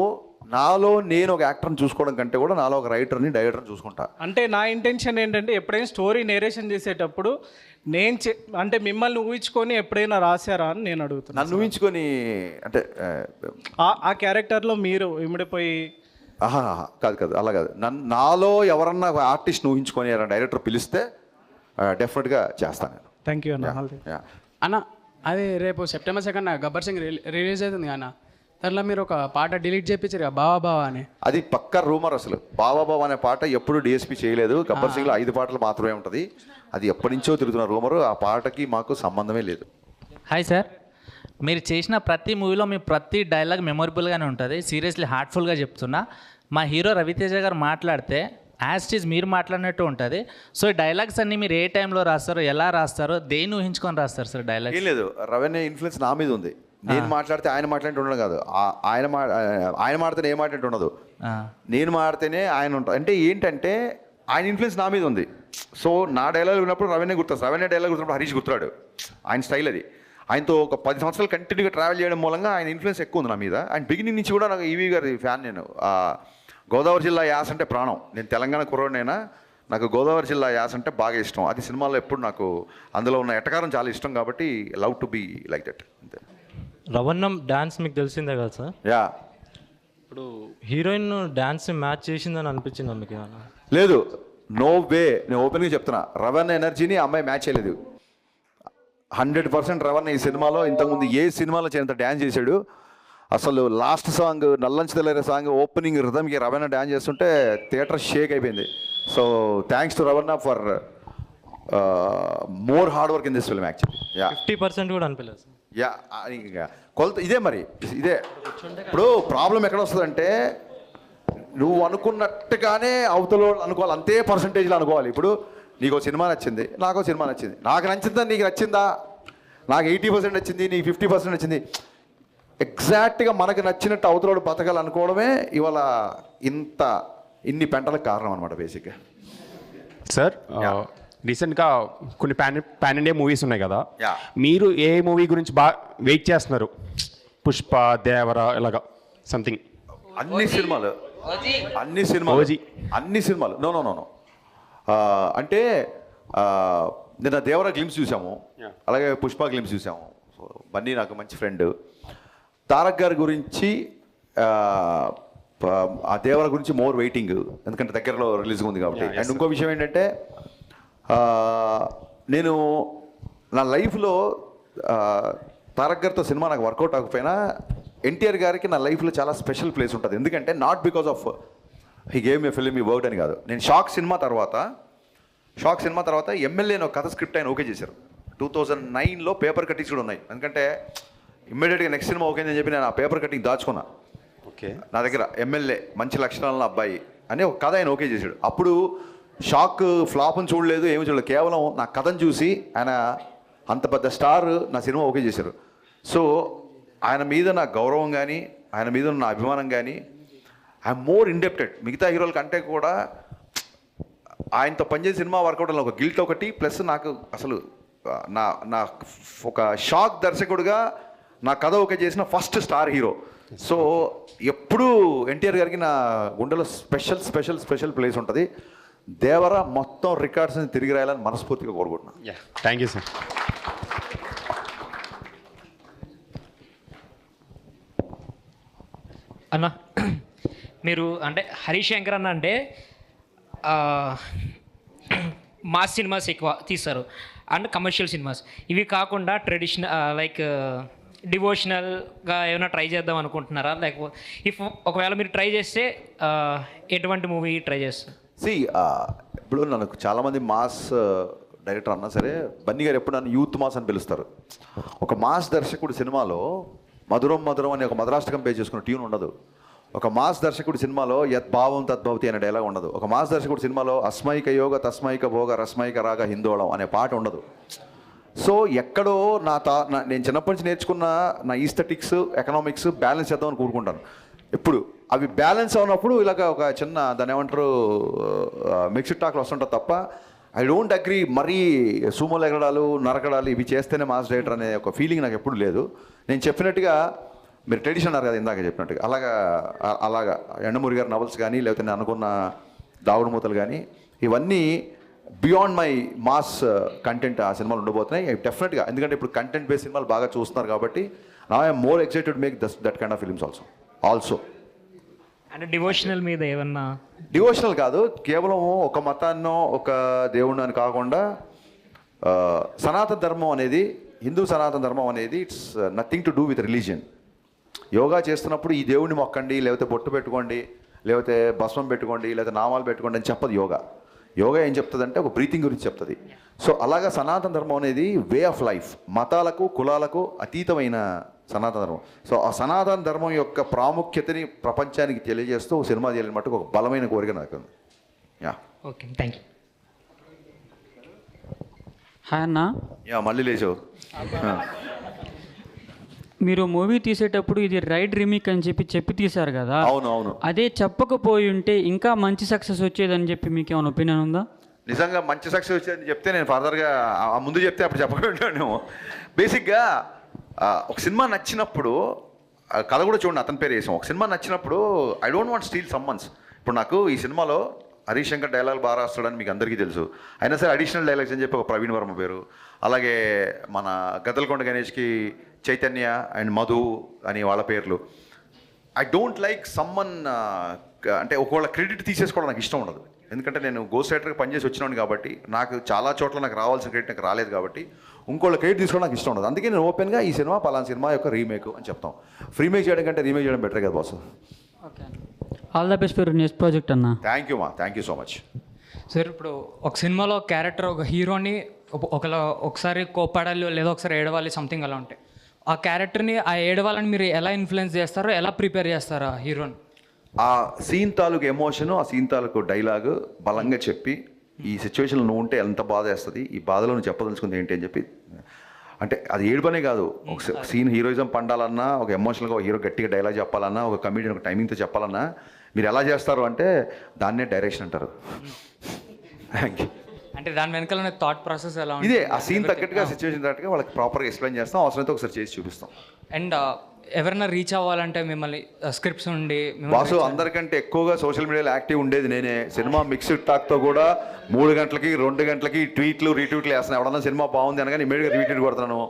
నాలో నేను ఒక యాక్టర్ని చూసుకోవడం కంటే కూడా నాలో ఒక రైటర్ని, డైరెక్టర్ని చూసుకుంటా. అంటే నా ఇంటెన్షన్ ఏంటంటే, ఎప్పుడైనా స్టోరీ నేరేషన్ చేసేటప్పుడు అంటే మిమ్మల్ని ఊహించుకొని ఎప్పుడైనా రాశారా అని నేను అడుగుతున్నాను. నన్ను ఊహించుకొని అంటే ఆ క్యారెక్టర్లో మీరు ఇమిడిపోయి? కాదు, అలా కాదు. నాలో ఎవరన్నా ఆర్టిస్ట్ ఊహించుకొని డైరెక్టర్ పిలిస్తే డెఫినెట్గా చేస్తాను నేను. థ్యాంక్ యూ అన్న. అన్న, అది రేపు సెప్టెంబర్ 2 గబ్బర్ సింగ్ రిలీజ్ అవుతుంది అన్న. దాంట్లో మీరు ఒక పాట డిలీట్ చేయించారు కదా, బావా అని. అది పక్కా రూమర్. అసలు బావా అనే పాట ఎప్పుడు డిఎస్పీ చేయలేదు. గబ్బర్ సింగ్లో 5 పాటలు మాత్రమే ఉంటుంది. అది ఎప్పటి నుంచో తిరుగుతున్న రూమరు. ఆ పాటకి మాకు సంబంధమే లేదు. హాయ్ సార్, మీరు చేసిన ప్రతి మూవీలో మీ ప్రతి డైలాగ్ మెమొరబుల్గానే ఉంటుంది. సీరియస్లీ హార్ట్ఫుల్గా చెప్తున్నా. మా హీరో రవితేజ గారు మాట్లాడితే యాజ్ ఇట్ ఈజ్ మీరు మాట్లాడినట్టు ఉంటుంది. సో ఈ డైలాగ్స్ అన్ని మీరు ఏ టైంలో రాస్తారో, ఎలా రాస్తారో, దేన్ని ఊహించుకొని రాస్తారు సార్ డైలాగ్? ఏం లేదు, రవీణ ఇన్ఫ్లుయెన్స్ నా మీద ఉంది. నేను మాట్లాడితే ఆయన మాట్లాడితే ఉండదు కాదు, ఆయన మాడితేనే ఏ మాట్లాడితే ఉండదు, నేను మాడితేనే ఆయన ఉంటాడు. అంటే ఏంటంటే ఆయన ఇన్ఫ్లుయెన్స్ నా మీద ఉంది. సో నా డైలాగ్ ఉన్నప్పుడు రవీణ గుర్తొస్తుంది, రవీణ డైలాగ్ గుర్తున్నప్పుడు హరీష్ గుర్తురాడు. ఆయన స్టైల్ అది. ఆయనతో ఒక 10 సంవత్సరాలు కంటిన్యూగా ట్రావెల్ చేయడం మూలంగా ఆయన ఇన్ఫ్లుయెన్స్ ఎక్కువ ఉంది నా మీద. అండ్ బిగినింగ్ నుంచి కూడా నాకు ఈవీ గారి ఫ్యాన్ నేను. గోదావరి జిల్లా యాస అంటే ప్రాణం. నేను తెలంగాణ కుర్రోడినైనా నాకు గోదావరి జిల్లా యాస అంటే బాగా ఇష్టం. అది సినిమాలో ఎప్పుడు నాకు అందులో ఉన్న ఎటకారం చాలా ఇష్టం కాబట్టి love to be like that. అంతే. రవణం డ్యాన్స్ మీకు తెలిసిందే కదా సార్? యా. ఇప్పుడు హీరోయిన్ డ్యాన్స్ మ్యాచ్ చేసిందని అనిపించిందా మీకు? లేదు, నో వే. నేను ఓపెన్గా చెప్తున్నా, రవణ ఎనర్జీని అమ్మాయి మ్యాచ్ చేయలేదు. 100% రవణ ఈ సినిమాలో ఇంతకుముందు ఏ సినిమాలో చేయంత డ్యాన్స్ చేశాడు. అసలు లాస్ట్ సాంగ్ నల్లంచి తెల్లరే సాంగ్ ఓపెనింగ్ రిథమ్కి రవణ డ్యాన్స్ చేస్తుంటే థియేటర్ షేక్ అయిపోయింది. So thanks to Ravana for more hard work in this film actually. 50% కూడా అనిపించలేదు. యా, కొలత ఇదే. మరి ఇదే ఇప్పుడు ప్రాబ్లం ఎక్కడ వస్తుందంటే, నువ్వు అనుకున్నట్టుగానే అవతల అనుకోవాలి, అంతే పర్సంటేజ్లో అనుకోవాలి. ఇప్పుడు నీకు సినిమా నచ్చింది, నాకు సినిమా నచ్చింది. నాకు నచ్చిందా, నీకు నచ్చిందా? నాకు 80% నచ్చింది, నీకు 50% నచ్చింది. ఎగ్జాక్ట్గా మనకు నచ్చినట్టు అవతలోడు బతకాలనుకోవడమే ఇవాళ ఇన్ని పెంటలకు కారణం అనమాట బేసిక్గా. సార్ రీసెంట్గా కొన్ని పాన్ ఇండియా మూవీస్ ఉన్నాయి కదా, మీరు ఏ మూవీ గురించి బాగా వెయిట్ చేస్తున్నారు? పుష్ప, దేవరా ఇలాగా సంథింగ్. అన్ని సినిమాలు నో నో నో నో అంటే నిన్న దేవరా గ్లిమ్స్ చూసాము, అలాగే పుష్ప గ్లిమ్స్ చూసాము. సో బన్నీ నాకు మంచి ఫ్రెండ్. తారక్ గారి గురించి ఆ దేవర గురించి మోర్ వెయిటింగ్, ఎందుకంటే దగ్గరలో రిలీజ్ ఉంది కాబట్టి. అండ్ ఇంకో విషయం ఏంటంటే నేను నా లైఫ్లో తారక్ గారితో సినిమా నాకు వర్కౌట్ అవ్వకపోయినా ఎన్టీఆర్ గారికి నా లైఫ్లో చాలా స్పెషల్ ప్లేస్ ఉంటుంది. ఎందుకంటే not because of he gave me film ఈ వర్డ్ అని కాదు. నేను షాక్ సినిమా తర్వాత ఎమ్మెల్యేని ఒక కథ స్క్రిప్ట్ ఆయన ఓకే చేశారు. 2009లో పేపర్ కట్టింగ్స్ కూడా ఉన్నాయి. ఎందుకంటే ఇమ్మీడియట్గా నెక్స్ట్ సినిమా ఓకే అని చెప్పి నేను ఆ పేపర్ కటింగ్ దాచుకున్నా. ఓకే, నా దగ్గర ఎమ్మెల్యే మంచి లక్షణాలను అబ్బాయి అని ఒక కథ ఆయన ఓకే చేశాడు. అప్పుడు షాక్ ఫ్లాప్ని చూడలేదు, ఏమి చూడలేదు, కేవలం నా కథను చూసి ఆయన అంత పెద్ద స్టార్ నా సినిమా ఓకే చేశారు. సో ఆయన మీద నా గౌరవం కానీ ఆయన మీద నా అభిమానం కానీ ఐఎమ్ మోర్ ఇండెప్టెడ్. మిగతా హీరోల కంటే కూడా ఆయనతో పనిచేసే సినిమా వర్కౌట్ ఒక గిల్ట్ ఒకటి, ప్లస్ నాకు అసలు నా ఒక షాక్ దర్శకుడుగా నా కథ ఓకే చేసిన ఫస్ట్ స్టార్ హీరో. సో ఎప్పుడూ ఎన్టీఆర్ గారికి నా గుండెలో స్పెషల్ స్పెషల్ స్పెషల్ ప్లేస్ ఉంటుంది. దేవర మొత్తం రికార్డ్స్ని తిరిగి రాయాలని మనస్ఫూర్తిగా కోరుకుంటున్నాను. Thank you sir. అన్న మీరు అంటే హరీష్ శంకర్ అన్న అంటే మాస్ సినిమాస్ ఎక్కువ తీస్తారు అండ్ కమర్షియల్ సినిమాస్. ఇవి కాకుండా ట్రెడిషనల్ లైక్ డివోషనల్గా ఏమైనా ట్రై చేద్దాం అనుకుంటున్నారా? లేకపోతే ఒకవేళ మీరు ట్రై చేస్తే ఎటువంటి మూవీ ట్రై చేస్తారు? ఇప్పుడు నాకు చాలామంది మాస్ డైరెక్టర్ అన్నా సరే, బన్నీ గారు ఎప్పుడు నన్ను యూత్ మాస్ అని పిలుస్తారు. ఒక మాస్ దర్శకుడు సినిమాలో మధురం మధురం అని ఒక మధురాష్టకం పే చేసుకున్న ట్యూన్ ఉండదు. ఒక మాస్ దర్శకుడు సినిమాలో యద్భావం తద్భవతి అనే డైలాగ్ ఉండదు. ఒక మాస్ దర్శకుడు సినిమాలో అస్మైక యోగ తస్మైక భోగ రస్మైక రాగ హిందోళం అనే పాట ఉండదు. సో ఎక్కడో నేను చిన్నప్పటి నుంచి నేర్చుకున్న నా ఈస్థెటిక్స్ ఎకనామిక్స్ బ్యాలెన్స్ చేద్దామని కోరుకుంటాను. ఎప్పుడు అవి బ్యాలెన్స్ అవునప్పుడు ఇలాగ ఒక చిన్న దాని ఏమంటారు మిక్స్డ్ టాక్లు వస్తుంటుంది తప్ప ఐ డోంట్ అగ్రీ మరీ సూమోలు ఎగరడాలు నరకడాలు ఇవి చేస్తేనే మాస్ డైరెక్టర్ అనే ఒక ఫీలింగ్ నాకు ఎప్పుడు లేదు. నేను చెప్పినట్టుగా మీరు ట్రెడిషన్ అన్నారు కదా ఇందాక చెప్పినట్టుగా, అలాగా ఎండమూరి గారి నవల్స్ కానీ లేకపోతే నేను అనుకున్న దావుడు మూతలు కానీ ఇవన్నీ బియాండ్ మై మాస్ కంటెంట్ ఆ సినిమాలు ఉండబోతున్నాయి డెఫినెట్గా. ఎందుకంటే ఇప్పుడు కంటెంట్ బేస్డ్ సినిమాలు బాగా చూస్తున్నారు కాబట్టి నా I'm more excited make that kind of films also. అంటే డివోషనల్ మీద ఏమన్నా? డివోషనల్ కాదు, కేవలం ఒక మతాన్నో ఒక దేవుడిని అని కాకుండా సనాతన ధర్మం అనేది, హిందూ సనాతన ధర్మం అనేది it's nothing to do with religion. Yoga చేస్తున్నప్పుడు ఈ దేవుడిని మొక్కండి, లేకపోతే బొట్టు పెట్టుకోండి, లేకపోతే భస్మం పెట్టుకోండి, లేకపోతే నామాలు పెట్టుకోండి అని చెప్పదు యోగా. యోగా ఏం చెప్తుంది అంటే ఒక బ్రీతింగ్ గురించి చెప్తుంది. సో అలాగా సనాతన ధర్మం అనేది వే ఆఫ్ లైఫ్, మతాలకు కులాలకు అతీతమైన సనాతన ధర్మం. సో ఆ సనాతన ధర్మం యొక్క ప్రాముఖ్యతని ప్రపంచానికి తెలియజేస్తూ సినిమా చేయాలని మటుకు ఒక బలమైన కోరిక నాకు ఉంది. Okay, thank you. హాయ్ అన్న. మళ్ళీ లేచావు. మీరు మూవీ తీసేటప్పుడు ఇది రైట్ రీమేక్ అని చెప్పి తీశారు కదా. అవును. అదే చెప్పకపోయి ఉంటే ఇంకా మంచి సక్సెస్ వచ్చేదని చెప్పి మీకు ఏమైనా ఒపీనియన్ ఉందా? నిజంగా మంచి సక్సెస్ వచ్చేదని చెప్తే నేను ఫర్దర్గా ముందు చెప్తే అప్పుడు చెప్పకుండా బేసిక్గా ఒక సినిమా నచ్చినప్పుడు కథ కూడా చూడండి, అతని పేరు వేసాం. ఒక సినిమా నచ్చినప్పుడు I don't want steal summons. ఇప్పుడు నాకు ఈ సినిమాలో హరీష్ శంకర్ డైలాగ్ బాగా రాస్తాడని మీకు అందరికీ తెలుసు. అయినా సరే అడిషనల్ డైలాగ్స్ అని చెప్పి ఒక ప్రవీణ్ వర్మ పేరు, అలాగే మన గద్దలకొండ గణేష్కి చైతన్య అండ్ మధు అని వాళ్ళ పేర్లు. ఐ డోంట్ లైక్ సమ్మన్ అంటే ఒకవేళ క్రెడిట్ తీసేసుకోవడం నాకు ఇష్టం ఉండదు. ఎందుకంటే నేను గోస్ట్ రైటర్గా పనిచేసి వచ్చినాను కాబట్టి నాకు చాలా చోట్ల నాకు రావాల్సిన క్రెడిట్ నాకు రాలేదు కాబట్టి ఇంకోళ్ళ క్రెడిట్ తీసుకోవడం నాకు ఇష్టం ఉండదు. అందుకే నేను ఓపెన్గా ఈ సినిమా పలానా సినిమా యొక్క రీమేక్ అని చెప్తాం. ఫ్రీమేక్ చేయడం కంటే రీమేక్ చేయడం బెటర్ కదా boss. Okay, all the best for next project అన్న. Thank you so much. Sir ఇప్పుడు ఒక సినిమాలో క్యారెక్టర్ ఒక హీరోని ఒకసారి కోపడాలి లేదా ఒకసారి ఏడవాలి సంథింగ్ అలా ఉంటాయి. ఆ క్యారెక్టర్ని ఆ ఏడవాలని మీరు ఎలా ఇన్ఫ్లుయెన్స్ చేస్తారో, ఎలా ప్రిపేర్ చేస్తారో ఆ హీరోని? ఆ సీన్ తాలూకు ఎమోషను, ఆ సీన్ తాలూకు డైలాగ్ బలంగా చెప్పి ఈ సిచ్యువేషన్లో నువ్వు ఉంటే ఎంత బాధ వేస్తుంది, ఈ బాధలో నువ్వు చెప్పదలుచుకుంది ఏంటి అని చెప్పి అంటే అది ఏడుపనే కాదు, ఒక సీన్ హీరోయిజం పండాలన్నా, ఒక ఎమోషనల్గా ఒక హీరో గట్టిగా డైలాగ్ చెప్పాలన్నా, ఒక కమెడియన్ ఒక టైమింగ్తో చెప్పాలన్నా మీరు ఎలా చేస్తారు అంటే దాన్నే డైరెక్షన్ అంటారు. Thank you. అంటే దాని వెనకాల థాట్ ప్రాసెస్ ఎలా ఇదే ఆ సీన్ తగ్గట్టుగా సిచ్యువేషన్ తగ్గట్టుగా వాళ్ళకి ప్రాపర్గా ఎక్స్ప్లెయిన్ చేస్తాం, అవసరమైతే ఒకసారి చేసి చూపిస్తాం. అండ్ ఎవరైనా రీచ్ అవ్వాలంటే మిమ్మల్ని స్క్రిప్ట్స్ ఉండి బాసు అందరికంటే ఎక్కువగా సోషల్ మీడియాలో యాక్టివ్ ఉండేది నేనే. సినిమా మిక్స్డ్ టాక్తో కూడా 3 గంటలకి 2 గంటలకి ట్వీట్లు రీట్వీట్లు వేస్తున్నాను. ఎవడన్నా సినిమా బాగుంది అనగానే ఇమీడియట్గా రీట్వీట్ కొడుతున్నాను.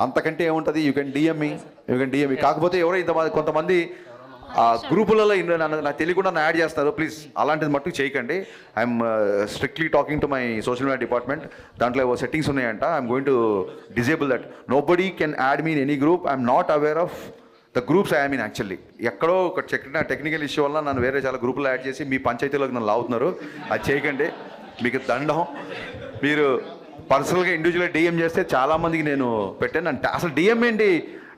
అంతకంటే ఏముంటుంది? యూ కెన్ డిఎం మీ. కాకపోతే ఎవరో కొంతమంది గ్రూపులలో నాకు తెలియకుండా యాడ్ చేస్తారు. ప్లీజ్ అలాంటిది మట్టుకు చేయకండి. I'm strictly talking to my social media department. దాంట్లో సెట్టింగ్స్ ఉన్నాయంట. I'm going to disable that. Nobody can add me in any group. I'm not aware of the groups I mean. Actually ఎక్కడో ఒక technical issue వల్ల నన్ను వేరే చాలా గ్రూపులు add చేసి మీ పంచాయతీలోకి నన్ను లాగుతున్నారు. అది చేయకండి, మీకు దండం. మీరు పర్సనల్గా ఇండివిజువల్గా డిఎం చేస్తే చాలామందికి నేను పెట్టాను. అసలు డిఎం ఏంటి,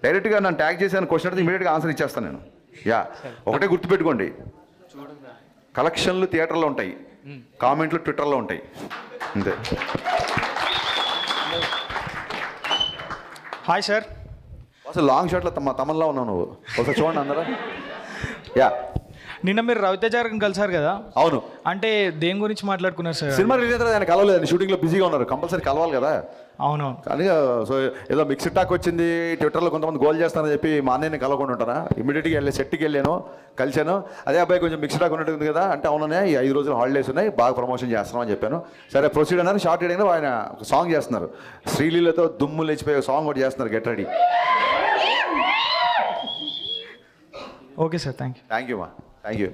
డైరెక్ట్గా నన్ను ట్యాగ్ చేశాను క్వశ్చన్ అడిగితే ఇమీడియట్గా ఆన్సర్ ఇచ్చేస్తాను నేను. ఒకటే గుర్తుపెట్టుకోండి, కలెక్షన్లు థియేటర్లో ఉంటాయి, కామెంట్లు ట్విట్టర్లో ఉంటాయి, అంతే. Hi sir. అసలు లాంగ్ షాట్లో తమన్లా ఉన్నావు నువ్వు. ఒకసారి చూడండి అందరూ. నిన్న మీరు రవితేజ గారిని కలిసారు కదా? అవును. అంటే దేని గురించి మాట్లాడుకున్నారు సార్? సినిమా రిలీజ్ అయితే ఆయన కలవలేదు, షూటింగ్లో బిజీగా ఉన్నారు. కంపల్సరీ కలవాలి కదా. అవునవును. కానీ సో ఏదో మిక్స్డ్ టాక్ వచ్చింది, ట్విట్టర్లో కొంతమంది గోల్ చేస్తానని చెప్పి మా అన్నయ్యని కలవకుండా ఉంటారా? ఇమీడియట్గా సెట్కి వెళ్ళాను, కలిశాను. అదే అబ్బాయి కొంచెం మిక్స్డ్ టాక్ ఉన్నట్టుంది కదా అంటే, అవుననే ఈ 5 రోజులు హాలిడేస్ ఉన్నాయి, బాగా ప్రమోషన్ చేస్తున్నాం అని చెప్పాను. సరే ప్రొసీడ్ అన్నారు. షార్ట్ అడిగినా ఆయన ఒక సాంగ్ చేస్తున్నారు, శ్రీలీలతో దుమ్ము లేచిపోయే సాంగ్ కూడా చేస్తున్నారు. Get ready. Okay sir, thank you మా. థ్యాంక్ యూ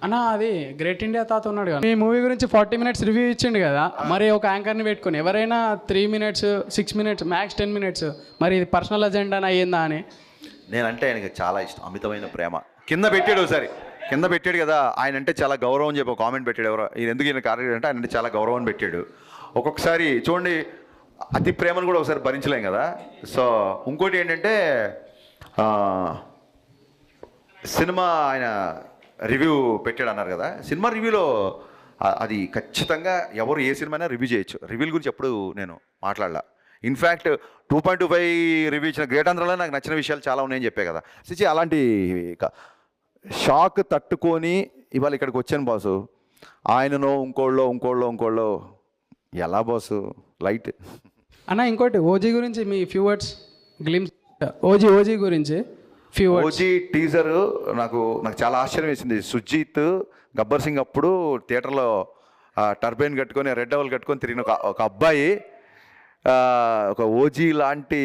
అన్న. అది గ్రేట్ ఇండియా తాత ఉన్నాడు కదా, మీ మూవీ గురించి 40 minutes రివ్యూ ఇచ్చిండు కదా. మరి ఒక యాంకర్ని పెట్టుకుని ఎవరైనా 3 minutes 6 minutes మ్యాక్స్ 10 minutes, మరి ఇది పర్సనల్ అజెండా అయ్యిందా అని. నేనంటే ఆయనకి చాలా ఇష్టం, అమితమైన ప్రేమ. కింద పెట్టాడు ఒకసారి, కింద పెట్టాడు కదా, ఆయన అంటే చాలా గౌరవం అని చెప్పి కామెంట్ పెట్టాడు. ఎవరో ఈయన ఎందుకు ఈయన కార్యక్రమం అంటే ఆయన అంటే చాలా గౌరవం అని పెట్టాడు. ఒక్కొక్కసారి చూడండి, అతి ప్రేమను కూడా ఒకసారి భరించలేం కదా. సో ఇంకోటి ఏంటంటే సినిమా ఆయన రివ్యూ పెట్టాడు అన్నారు కదా. సినిమా రివ్యూలో అది ఖచ్చితంగా ఎవరు ఏ సినిమా అయినా రివ్యూ చేయొచ్చు. రివ్యూల గురించి ఎప్పుడు నేను మాట్లాడలా. ఇన్ఫ్యాక్ట్ 2.25 రివ్యూ ఇచ్చిన గ్రేట్ ఆంధ్రలో నాకు నచ్చిన విషయాలు చాలా ఉన్నాయని చెప్పే కదా. సిచి అలాంటి షాక్ తట్టుకొని ఇవాళ ఇక్కడికి వచ్చాను బాసు. ఆయననో ఇంకోళ్ళో ఎలా బాసు లైట్ అన్న. ఇంకోటి ఓజీ గురించి మీ ఫ్యూ వర్డ్స్ గ్లిమ్స్. ఓజీ గురించి ఓజీ టీజర్ నాకు చాలా ఆశ్చర్యం వేసింది. సుజిత్ గబ్బర్ సింగ్ అప్పుడు థియేటర్లో టర్బైన్ కట్టుకొని రెడ్ డబల్ కట్టుకొని తిరిగిన ఒక అబ్బాయి ఒక ఓజీ లాంటి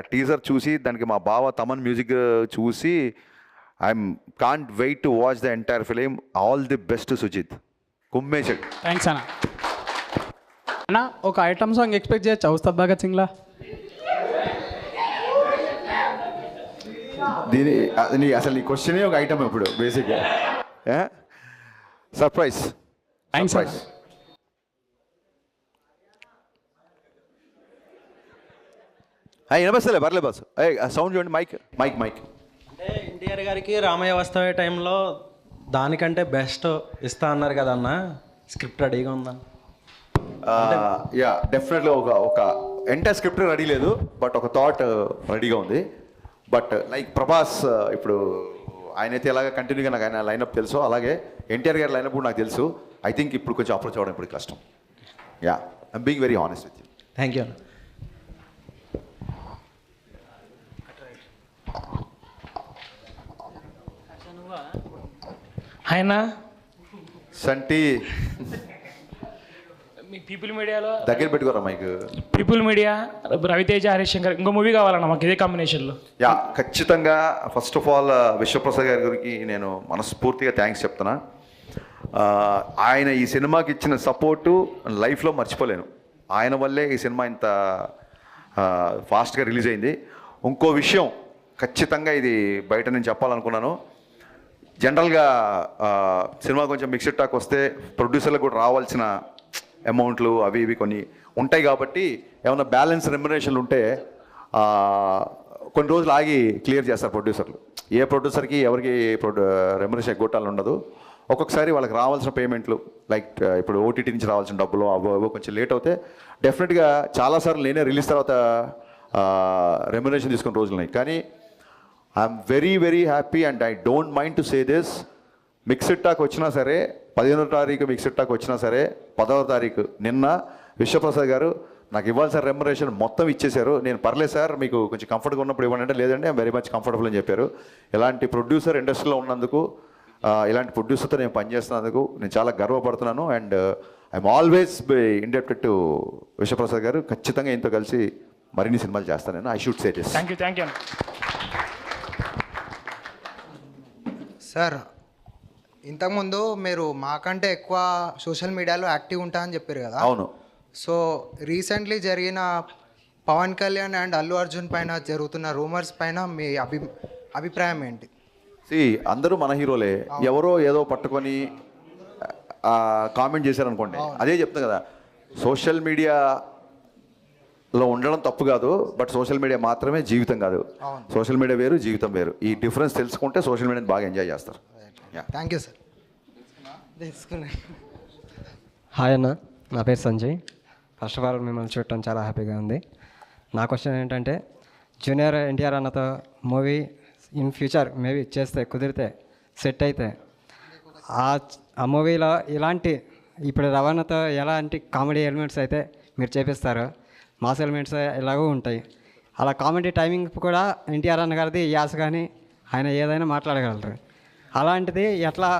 ఆ టీజర్ చూసి దానికి మా బావ తమన్ మ్యూజిక్ చూసి I'm can't wait to watch the entire film. All the best Sujeeth, కుమ్మేశాడు. థ్యాంక్స్ అన్న. అన్న ఒక ఐటమ్ సాంగ్ ఎక్స్పెక్ట్ చేయొచ్చు ఉస్తాద్ భగత్ సింగ్లా? దీని అసలు ఈ క్వశ్చనే ఒక ఐటమ్ ఇప్పుడు బేసిక్గా. సర్ప్రైజ్. థ్యాంక్స్. వినపస్తలే పర్లేదు బాస్. సౌండ్ చూడండి, మైక్. అంటే ఎన్టీఆర్ గారికి రామయ్య వస్తావే టైంలో దానికంటే బెస్ట్ ఇస్తా అన్నారు కదా అన్న, స్క్రిప్ట్ రెడీగా ఉందా? డెఫినెట్గా ఒక ఎంటైర్ స్క్రిప్ట్ రెడీ లేదు, బట్ ఒక థాట్ రెడీగా ఉంది. బట్ లైక్ ప్రభాస్ ఇప్పుడు ఆయనైతే ఎలాగ కంటిన్యూగా నాకు ఆయన లైనప్ తెలుసు, అలాగే ఎన్టీఆర్ గారి లైనప్ కూడా నాకు తెలుసు. ఐ థింక్ ఇప్పుడు కొంచెం అప్రోచ్ అవ్వడం ఇప్పుడు కష్టం. I'm being very honest with you. Thank you. ఆయన సంటి మీ పీపుల్ మీడియాలో దగ్గర పెట్టుకోరా mic. People media Ravi Teja Harish Shankar ఇంకో మూవీ కావాలన్నా మాకు ఇదే కాంబినేషన్లో. ఖచ్చితంగా. ఫస్ట్ ఆఫ్ ఆల్ విశ్వప్రసాద్ గారి గురికి నేను మనస్ఫూర్తిగా థ్యాంక్స్ చెప్తున్నా. ఆయన ఈ సినిమాకి ఇచ్చిన సపోర్టు లైఫ్లో మర్చిపోలేను. ఆయన వల్లే ఈ సినిమా ఇంత ఫాస్ట్గా రిలీజ్ అయింది. ఇంకో విషయం ఖచ్చితంగా ఇది బయట నేను చెప్పాలనుకున్నాను. జనరల్గా సినిమా కొంచెం మిక్స్డ్ టాక్ వస్తే ప్రొడ్యూసర్లకు కూడా రావాల్సిన అమౌంట్లు అవి ఇవి కొన్ని ఉంటాయి కాబట్టి ఏమైనా బ్యాలెన్స్ రెమ్యునరేషన్లు ఉంటే కొన్ని రోజులు ఆగి క్లియర్ చేస్తారు ప్రొడ్యూసర్లు. ఏ ప్రొడ్యూసర్కి ఎవరికి రెమ్యునరేషన్ ఎగ్గొట్టాలని ఉండదు. ఒక్కొక్కసారి వాళ్ళకి రావాల్సిన పేమెంట్లు లైక్ ఇప్పుడు ఓటీటీ నుంచి రావాల్సిన డబ్బులు అవో కొంచెం లేట్ అవుతే డెఫినెట్గా చాలాసార్లు నేనే రిలీజ్ తర్వాత రెమ్యునరేషన్ తీసుకున్న రోజులు ఉన్నాయి. కానీ I'm very very happy and I don't mind to say this. Mixed talk వచ్చినా సరే 15వ తారీఖు మిక్స్డ్ టాక్ వచ్చినా సరే 10వ తారీఖు నిన్న విశ్వప్రసాద్ గారు నాకు ఇవ్వాల్సిన రెమ్యునరేషన్ మొత్తం ఇచ్చేశారు. నేను పర్లేదు సార్ మీకు కొంచెం కంఫర్ట్గా ఉన్నప్పుడు ఇవ్వండి అంటే లేదండి ఐఎమ్ వెరీ మచ్ కంఫర్టబుల్ అని చెప్పారు. ఇలాంటి ప్రొడ్యూసర్ ఇండస్ట్రీలో ఉన్నందుకు ఇలాంటి ప్రొడ్యూసర్తో నేను పనిచేస్తున్నందుకు నేను చాలా గర్వపడుతున్నాను. And I'm always indebted to Vishwaprasad గారు. ఖచ్చితంగా ఇంతో కలిసి మరిన్ని సినిమాలు చేస్తాను నేను. I should say this. Thank you. Sir ఇంతకుముందు మీరు మాకంటే ఎక్కువ సోషల్ మీడియాలో యాక్టివ్ ఉంటా అని చెప్పారు కదా. అవును. సో రీసెంట్లీ జరిగిన పవన్ కళ్యాణ్ అండ్ అల్లు అర్జున్ పైన జరుగుతున్న రూమర్స్ పైన మీ అభిప్రాయం ఏంటి? అందరూ మన హీరోలే, ఎవరో ఏదో పట్టుకొని కామెంట్ చేశారనుకోండి, అదే చెప్తాను కదా, సోషల్ మీడియాలో ఉండడం తప్పు కాదు, బట్ సోషల్ మీడియా మాత్రమే జీవితం కాదు. సోషల్ మీడియా వేరు, జీవితం వేరు. ఈ డిఫరెన్స్ తెలుసుకుంటే సోషల్ మీడియాని బాగా ఎంజాయ్ చేస్తారు. Thank you sir. హాయ్ అన్న, నా పేరు సంజయ్. ఫస్ట్ ఆఫ్ ఆల్ మిమ్మల్ని చూడటం చాలా హ్యాపీగా ఉంది. నా క్వశ్చన్ ఏంటంటే, జూనియర్ ఎన్టీఆర్ అన్నతో మూవీ ఇన్ ఫ్యూచర్ మేబీ చేస్తే కుదిరితే సెట్ అయితే ఆ మూవీలో ఇలాంటి ఇప్పుడు రవాణాతో ఎలాంటి కామెడీ ఎలిమెంట్స్ అయితే మీరు చేపిస్తారో మాస్ ఎలిమెంట్స్ ఎలాగో ఉంటాయి. అలా కామెడీ టైమింగ్ కూడా ఎన్టీఆర్ అన్న గారిది యాస కానీ ఆయన ఏదైనా మాట్లాడగలరు. అలాంటిది ఎట్లా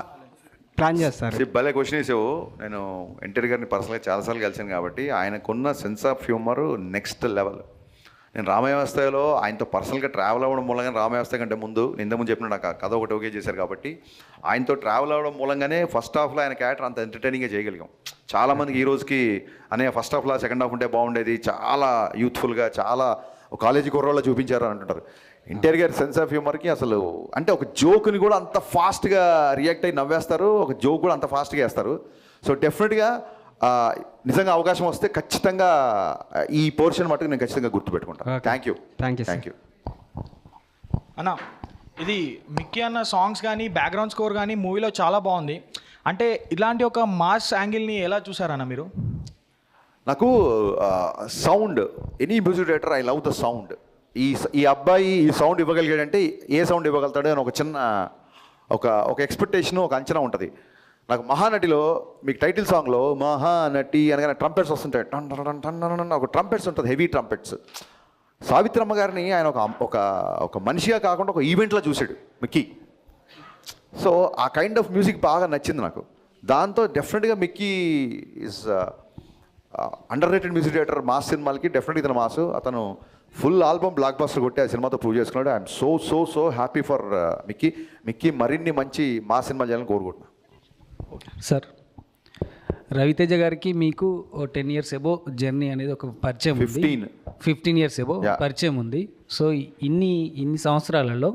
ప్లాన్ చేస్తారు? భలే క్వశ్చన్ వేసావు. నేను ఎన్టీఆర్ గారిని పర్సనల్గా చాలాసార్లు కలిసాను కాబట్టి ఆయనకున్న sense of humour next level. నేను రామవ్యవస్థలో ఆయనతో పర్సనల్గా ట్రావెల్ అవ్వడం మూలంగా రామవ్యవస్థ కంటే ముందు ఇంతకుముందు చెప్పిన నాకు కథ ఒకటి ఓకే చేశారు కాబట్టి ఆయనతో ట్రావెల్ అవ్వడం మూలంగానే ఫస్ట్ హాఫ్లో ఆయన క్యారెక్టర్ అంత ఎంటర్టైనింగ్గా చేయగలిగాం. చాలామందికి ఈ రోజుకి అనే ఫస్ట్ హాఫ్లో సెకండ్ హాఫ్ ఉంటే బాగుండేది, చాలా యూత్ఫుల్గా చాలా కాలేజీ కుర్రోళ్ళ చూపించారు అని అంటుంటారు. ఎన్టీఆర్ గారి సెన్స్ ఆఫ్ హ్యూమర్కి అసలు అంటే ఒక జోక్ని కూడా అంత ఫాస్ట్గా రియాక్ట్ అయ్యి నవ్వేస్తారు, ఒక జోక్ కూడా అంత ఫాస్ట్గా వేస్తారు. సో డెఫినెట్గా నిజంగా అవకాశం వస్తే ఖచ్చితంగా ఈ పోర్షన్ మటుకు నేను ఖచ్చితంగా గుర్తుపెట్టుకుంటాను. Thank you. అన్న, ఇది మిక్కీ అన్న సాంగ్స్ కానీ బ్యాక్గ్రౌండ్ స్కోర్ కానీ మూవీలో చాలా బాగుంది. అంటే ఇలాంటి ఒక మాస్ యాంగిల్ని ఎలా చూసారన్న మీరు? నాకు sound, any music director I love the sound. ఈ అబ్బాయి ఈ సౌండ్ ఇవ్వగలిగాడంటే ఏ సౌండ్ ఇవ్వగలుగుతాడో అని ఒక చిన్న ఒక ఎక్స్పెక్టేషను, ఒక అంచనా ఉంటుంది. నాకు మహానటిలో మీకు టైటిల్ సాంగ్లో మహానటి అనగానే ట్రంపెట్స్ వస్తుంటాయి, టన్ టన్ టన్ టన్ ఒక ట్రంపెట్స్ ఉంటుంది, హెవీ ట్రంపెట్స్. సావిత్రమ్మ గారిని ఆయన ఒక మనిషిగా కాకుండా ఒక ఈవెంట్లో చూశాడు మిక్కీ. సో ఆ కైండ్ ఆఫ్ మ్యూజిక్ బాగా నచ్చింది నాకు. దాంతో డెఫినెట్గా Mickey is under rated music director. Mass సినిమాలకి డెఫినెట్గా ఇతను మాస్. అతను ఫుల్ ఆల్బమ్ బ్లాక్ బస్టర్ కొట్టి ఆ సినిమాతో ప్రూవ్ చేసుకున్నాడు. I'm so so so happy for Mickey మరిన్ని మంచి మాస్ సినిమాలు చేయాలని కోరుకుంటున్నాను. సార్, రవితేజ గారికి మీకు 10 years ఎబో జర్నీ అనేది ఒక పరిచయం ఉంది. 15 years ఎబో పరిచయం ఉంది. సో ఇన్ని సంవత్సరాలలో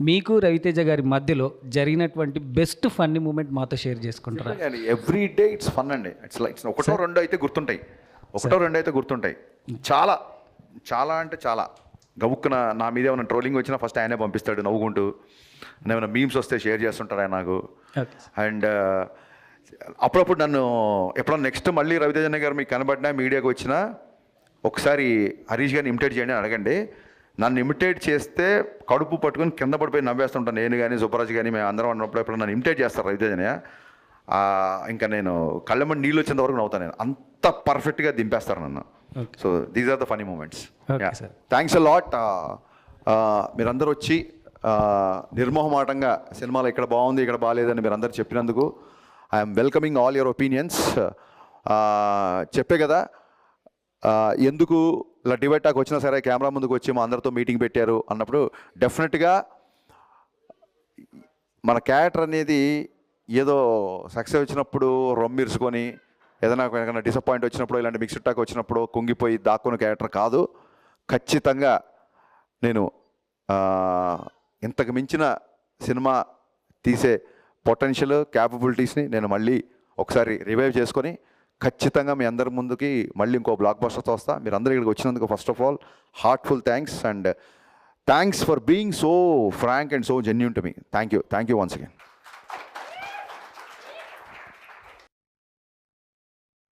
మీకు రవితేజ గారి మధ్యలో జరిగినటువంటి బెస్ట్ ఫన్నీ మూమెంట్ మాతో షేర్ చేసుకుంటారా? ఎవ్రీ డే ఇట్స్ ఫన్ అండి. ఇట్స్ ఒకటో రెండో అయితే గుర్తుంటాయి. చాలా చాలా అంటే చాలా గవుక్కున నా మీద ఏమైనా ట్రోలింగ్ వచ్చినా ఫస్ట్ ఆయనే పంపిస్తాడు నవ్వుకుంటూ. ఏమైనా మీమ్స్ వస్తే షేర్ చేస్తుంటాడు ఆయన నాకు. అండ్ అప్పుడప్పుడు నన్ను ఎప్పుడన్నా నెక్స్ట్ మళ్ళీ రవితేజ గారు మీకు కనబడినా మీడియాకి వచ్చినా ఒకసారి హరీష్ గారిని ఇమిటేట్ చేయండి అని అడగండి. నన్ను ఇమిటేట్ చేస్తే కడుపు పట్టుకొని కింద పడిపోయి నవ్వేస్తుంటాను. నేను కానీ సుబ్బరాజు కానీ మేము అందరం అన్నప్పుడు ఎప్పుడు నన్ను ఇమిటేట్ చేస్తారు రవితేజనే, ఇంకా నేను కళ్ళెమ్మడి నీళ్ళు వచ్చేంత వరకు నవ్వుతాను. నేను అంత పర్ఫెక్ట్గా దింపేస్తారు నన్ను. So these are the funny moments. Thanks a lot. మీరందరూ వచ్చి నిర్మోహమాటంగా సినిమాలో ఇక్కడ బాగుంది ఇక్కడ బాగాలేదని మీరందరూ చెప్పినందుకు I'm welcoming all your opinions. చెప్పే కదా ఎందుకు ఇలా డిబేట్ టాక్ వచ్చినా సరే కెమెరా ముందుకు వచ్చి మా అందరితో మీటింగ్ పెట్టారు అన్నప్పుడు డెఫినెట్గా మన క్యారెక్టర్ అనేది ఏదో సక్సెస్ వచ్చినప్పుడు రొమ్మిర్చుకొని ఏదైనా డిసప్పాయింట్ వచ్చినప్పుడు ఇలాంటి మిక్స్డ్ టాక్ వచ్చినప్పుడు కుంగిపోయి దాక్కున్న క్యారెక్టర్ కాదు. ఖచ్చితంగా నేను ఇంతకు మించిన సినిమా తీసే పొటెన్షియల్ క్యాపబిలిటీస్ని నేను మళ్ళీ ఒకసారి రివైవ్ చేసుకొని ఖచ్చితంగా మీ అందరి ముందుకి మళ్ళీ ఇంకో బ్లాక్ బస్టర్తో వస్తా. మీరు అందరూ ఇక్కడికి వచ్చినందుకు first of all heartful thanks and thanks for being so frank and so genuine to me. Thank you once again.